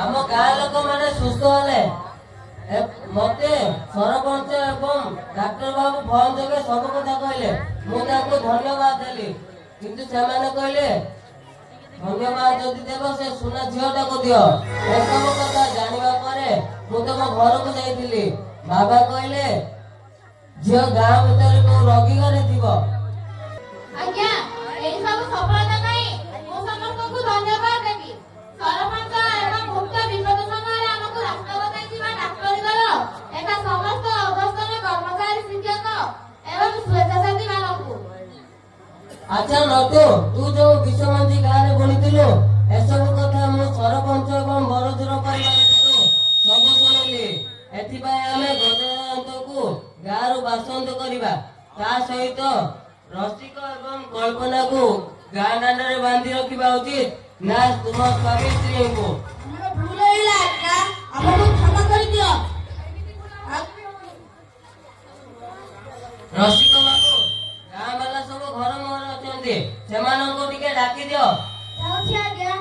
ଆମ ଗାଁ ଲୋକମାନେ ସୁସ୍ଥ ହେଲେ ମତେ ସରପଞ୍ଚ ଏବଂ ଡାକ୍ତର ବାବୁ ଫୋନ ଯୋଗେ ସବୁ କଥା କହିଲେ। ମୁଁ ତାଙ୍କୁ ଧନ୍ୟବାଦ ଦେଲି, କିନ୍ତୁ ସେମାନେ କହିଲେ ଧନ୍ୟବାଦ ଯଦି ଦେବ ସେ ସୁନା ଝିଅଟାକୁ ଦିଅ। ଏସବୁ କଥା ଜାଣିବା ପରେ ମୁଁ ତମ ଘରକୁ ଯାଇଥିଲି। ବାବା କହିଲେ ଝିଅ ଗାଁ ଭିତରେ କୋଉ ରୋଗୀ ଘରେ ଥିବ। ଆଜ୍ଞା, ଏହି ସବୁ ସଫଳତା ପାଇଁ ମୁଁ ସମସ୍ତଙ୍କୁ ଧନ୍ୟବାଦ ଦେବି। ସରପଞ୍ଚ ଏବଂ ମୁକ୍ତ ବିପଦ ସମୟରେ ଆମକୁ ରାସ୍ତା ବତାଇଥିବା ଡାକ୍ତରୀ ଦଳ, ଏହା ସମସ୍ତ ଅବସ୍ଥାନ କର୍ମଚାରୀ, ଶିକ୍ଷକ ଏବଂ ସ୍ୱେଚ୍ଛାସେବୀ ମାନଙ୍କୁ। ଆଚ୍ଛା ନଟୁ, ତୁ ଯୋଉ ବିଷମଞ୍ଜି ଗାଁରେ ବୁଣିଥିଲୁ, ଏସବୁ କଥା ମୁଁ ସରପଞ୍ଚ ଏବଂ ବରଦୂର ପରିବାରଠାରୁ ସବୁ ଶୁଣିଲି। ଏଥିପାଇଁ ଆମେ ଗଜୟନ୍ତକୁ ଗାଁରୁ ବାସନ୍ଦ କରିବା। ତା ସହିତ ରସିକ ଏବଂ କଳ୍ପନାକୁ ଗାଁ ଦାଣ୍ଡରେ ବାନ୍ଧି ରଖିବା ଉଚିତ ନା ତୁମ ସ୍ୱାମୀ ସ୍ତ୍ରୀଙ୍କୁ? ଆମର ଭୁଲ ହେଇଗଲା ଆଜ୍ଞା, ଆମକୁ କ୍ଷମା କରିଦିଅ। ରସିକ ବାବୁ, ଗାଁ ବାଲା ସବୁ ଘର ମୁହଁରେ ଅଛନ୍ତି, ସେମାନଙ୍କୁ ଟିକେ ଡାକି ଦିଅ। ଯାଉଛି ଆଜ୍ଞା।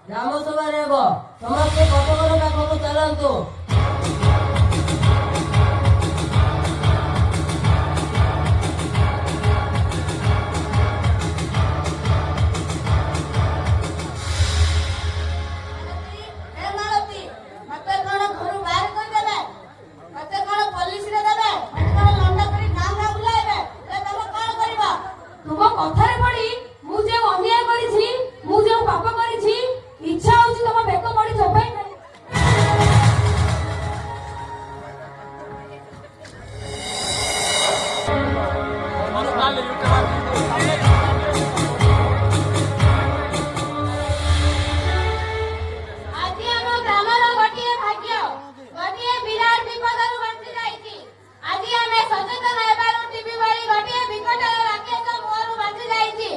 ଗ୍ରାମ ସଭାରେ ହେବ, ସମସ୍ତେ କଟକର ପାଖକୁ ଚାଲନ୍ତୁ। କଥାରେ ପଡି ମୁଁ ଯେଉଁ ଅନ୍ୟାୟ କରିଛି, ମୁଁ ଯେଉଁ ପାପ କରିଛି, ଇଚ୍ଛା ହଉଛି ତମ ବେକ ପଡି ଚୋପାଇ ଆଜି ଆମ ଗ୍ରାମର ଗୋଟିଏ ଭାଗ୍ୟ, ଗୋଟିଏ ବିରାଟ ବିପଦରୁ ବଞ୍ଚି ଯାଇଛି। ଆଜି ଆମେ ସଚେତନ ହେବାରୁ ଟିଭି ଭଳି ଗୋଟିଏ ବିକଟ ରାକ୍ଷସ ମୁହଁରୁ ବଞ୍ଚି ଯାଇଛି।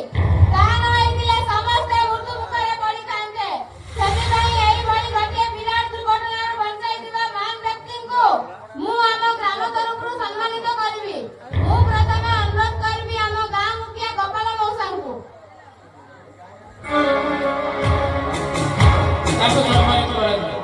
ତାହା ନ ହେଇଥିଲେ ସମସ୍ତେ ମୃତ୍ୟୁ ମୁଖରେ ପଡିଥାନ୍ତେ। ସେଥିପାଇଁ ଏହିଭଳି ଗୋଟିଏ ବିରାଟ ଦୁର୍ଘଟଣାରୁ ବଞ୍ଚାଇଥିବା ମହାନ ବ୍ୟକ୍ତିଙ୍କୁ ମୁଁ ଆମ ଗ୍ରାମ ତରଫରୁ ସମ୍ମାନିତ କରିବି। ମୁଁ ପ୍ରଥମେ ଅନୁରୋଧ କରିବି ଆମ ଗାଁ ମୁଖିଆ ଗୋପାଳ ମଉସାଙ୍କୁ। ତାଙ୍କୁ ସମ୍ମାନିତ କରାଯିବ।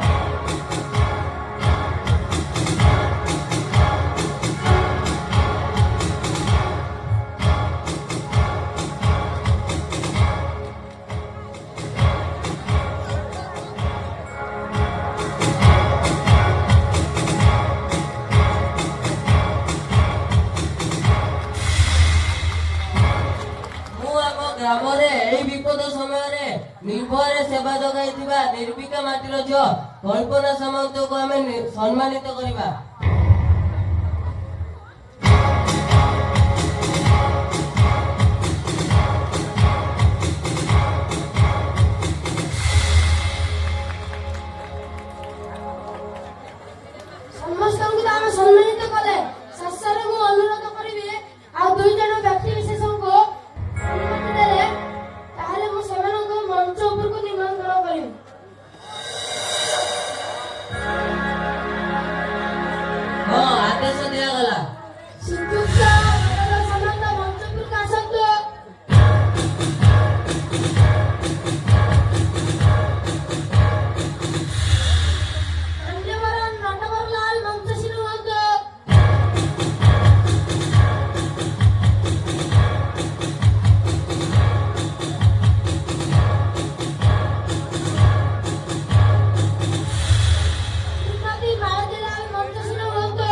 ଗ୍ରାମରେ ଏହି ବିପଦ ସମୟରେ ନିର୍ଭୟରେ ସେବା ଯୋଗାଇଥିବା ନିର୍ବିକା ମାଟିର ଝିଅ କଳ୍ପନା ସାମନ୍ତକୁ ଆମେ ସମ୍ମାନିତ କରିବା। ସମସ୍ତଙ୍କୁ ତ ଆମେ ସମ୍ମାନିତ କଲେ, ଶେଷରେ ମୁଁ ଅନୁରୋଧ କରିବି ଆଉ 2 ଜଣ ବ୍ୟକ୍ତି ବିଶେଷଙ୍କୁ ଅନୁମତି ଦେଲେ ତାହେଲେ ମୁଁ ସେମାନଙ୍କୁ ମଞ୍ଚ ଉପରକୁ ନିମନ୍ତ୍ରଣ କରିବି। ହଁ, ଆଦେଶ ଦିଆଗଲା। ଶ୍ରୀଯୁକ୍ତ ସାମନ୍ତ ମଞ୍ଚ ଉପରକୁ ଆସନ୍ତୁ। ମାନ୍ୟବର ନଟବର ଲାଲ ମଞ୍ଚଶୀଳ ହୁଅନ୍ତୁ। ଶ୍ରୀମତୀ ମାଳତୀ ଲାଲ ମଞ୍ଚଶୀଳ ହୁଅନ୍ତୁ।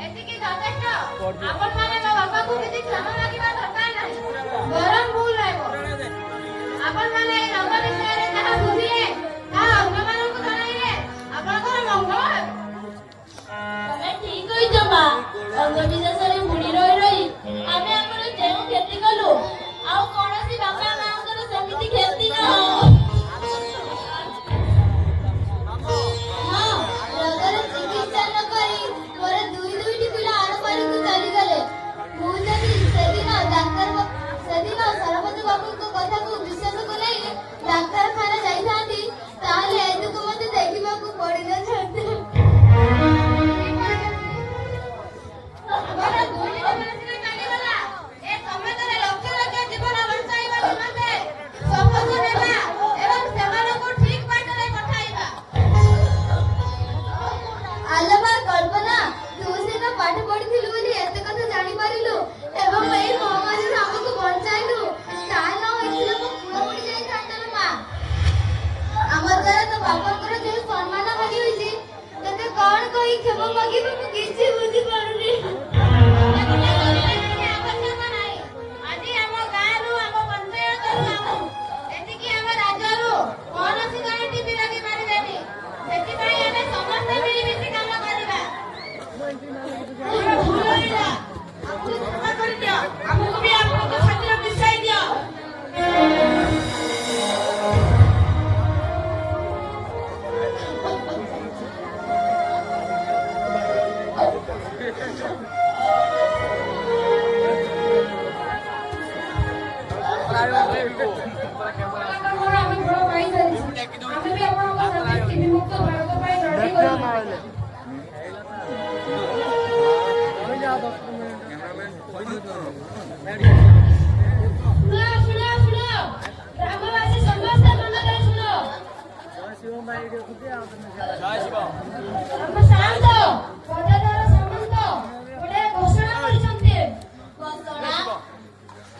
ଏତିକି ଯଥେଷ୍ଟ। ଆପଣମାନେ ମୋ ବାପାକୁ କିଛି କ୍ଷମା ମାଗିବା ଦରକାର ନାହିଁ, ବରଂ ଭୁଲ ରହିବ। ଆପଣମାନେ ଏହି ରଙ୍ଗ ବିଷୟରେ ଯାହା ବୁଝିଲେ ତାହା ଅନ୍ୟମାନଙ୍କୁ ଜଣାଇଲେ ଆପଣଙ୍କର ମଙ୍ଗଳ ହେବ। ତମେ ଠିକ କହିଛ ମା। ଅନ୍ଧବିଶ୍ୱାସରେ ବୁଡ଼ି ରହି ରହି ଆମେ ଆମର ଯେଉଁ କ୍ଷତି କଲୁ ଆଉ କୌଣସି ବାପା ମାଙ୍କର ସେମିତି କ୍ଷତି ନ ହଉ। ହଁ, ରୋଗର ଚିକିତ୍ସା ନ କରି ମୋର ଦୁଇଟି ପିଲା ଆରପାରିକୁ ଚାଲିଗଲେ। ମୁଁ ଯଦି ସେଦିନ ସରପଞ୍ଚ ବାବୁଙ୍କ କଥାକୁ ବିଶ୍ୱାସ କଲେଇ ଡାକ୍ତରଖାନା ଯାଇଥାନ୍ତି, ତାହେଲେ ଏଥିକୁ ମୋତେ ଦେଖିବାକୁ ପଡ଼ିନଥାନ୍ତା। ମୋର ଦୁଇଟି ପିଲା ଚାଲିଗଲା। ଏ ସମାଜରେ ଲକ୍ଷ ଲକ୍ଷ ଜୀବନ ବଞ୍ଚାଇବା ନିମନ୍ତେ ଶପଥ ନେବା ଏବଂ ସେମାନଙ୍କୁ ଠିକ ବାଟରେ ପଠାଇବା। ଆଲୋ ମା କଳ୍ପନା, ତୁ ସିନା ପାଠ ପଢିଥିଲୁ ବୋଲି ଏତେ କଥା ଜାଣିପାରିଲୁ ଏବଂ ଏଇ ମହାମାରୀରୁ ଆମକୁ ବଞ୍ଚାଇଲୁ। ତାହା ନ ହୋଇଥିଲେ ମୋ ପୁଅ ବୁଡ଼ି ଯାଇଥାନ୍ତା ଲୋ ମା। ଆମ ଦ୍ୱାରା ତୋ ବାପାଙ୍କର ଯେଉଁ ସମ୍ମାନ ହାନି ହୋଇଛି, ତତେ କଣ କହି କ୍ଷମା ମାଗିବି ମୁଁ କିଛି ବୁଝିପାରୁନି। ଆବଶ୍ୟକ ନାହିଁ। ଆଜି ଆମ ଗାଁରୁ, ଆମ ପଞ୍ଚାୟତରୁ, ଏତିକି ଆମ ରାଜ୍ୟରୁ କୌଣସି ଜଣେ ଟିଭି ଲାଗି ପାରିବେନି। ସେଥିପାଇଁ ଆମେ ସମସ୍ତେ ମିଳିମିଶି କାମ କରିବା। ଭୁଲ ହୋଇଲା, ଆମକୁ କ୍ଷମା କରିଦିଅ। ଆମକୁ ବି ଆପଣଙ୍କ ସାଥିରେ ମିଶାଇ ଦିଅ। ଆମେ ଫଳ ପାଇସାରିଛୁ। ଆମେ ବି ଆପଣଙ୍କ ସାଥିରେ ଟିଭି ମୁକ୍ତ ଭାରତ ପାଇଁ ଲଢ଼େଇ କରିବୁ। ଶୁଣ, ଗ୍ରାମବାସୀ ସମସ୍ତେ ମନ ଦେଇ ଶୁଣ। ଆମ ସାନ୍ତ ପଦାଧର ସାମନ୍ତ ଗୋଟେ ଘୋଷଣା କରିଛନ୍ତି। ଘୋଷଣା?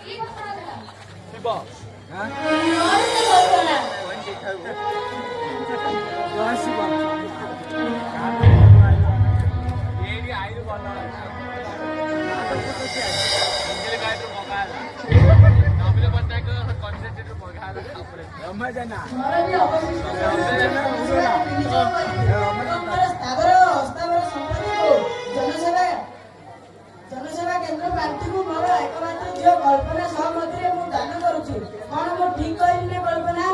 କି ଘୋଷଣା ଦେଲା? କଣ ସେ ଘୋଷଣା? ଜନସେବା କେନ୍ଦ୍ର ପ୍ରାର୍ଥୀକୁ ମୋର ଏକମାତ୍ର ଝିଅ କଳ୍ପନା ସହମତିରେ ମୁଁ ଦାନ କରୁଛି। କଣ ମୁଁ ଠିକ କହିଲି ନା କଳ୍ପନା?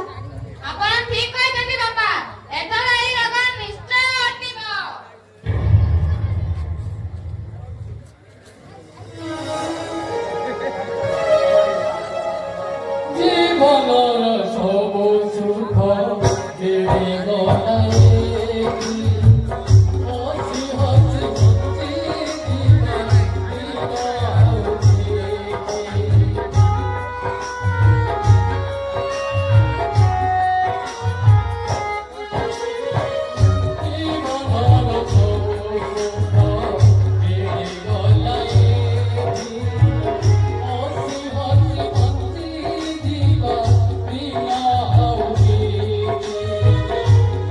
ଆପଣ ଠିକ କହିଛନ୍ତି ବାପା। ଏଥର ଏହି ରୋଗ ନିଶ୍ଚୟ ହଟିବ। ଜୀବନର ସବୁ ସୁଖ ମିଳିଗଲା ଏଠି। ହସି ହସି ବଞ୍ଚିଯିବା ଜୀବନର ସବୁ ସୁଖ ମିଳିଗଲା ଏଠି। ହସି ହସି ବଞ୍ଚିଯିବା ବିନା ଆଉ କିଛି।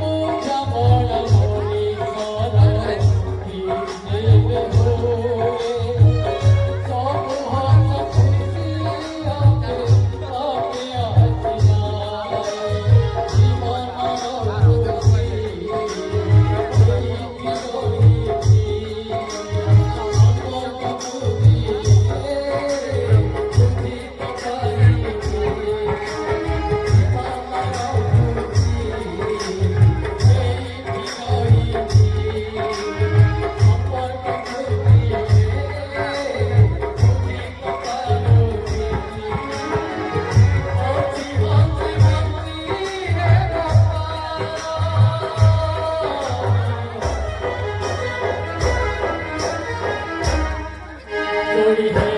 ପୂଜା ବଡ଼ ମଣିଷର କି ଦେବେ ହୁଏ। ସବୁ ହସ ଖୁସି ଆପେ ଆପେ ଆସିଯାଏ। ଜୀବନର ଖୁସି ଏଇଠି ରହିଛି। ସମ୍ପର୍କକୁ Dirty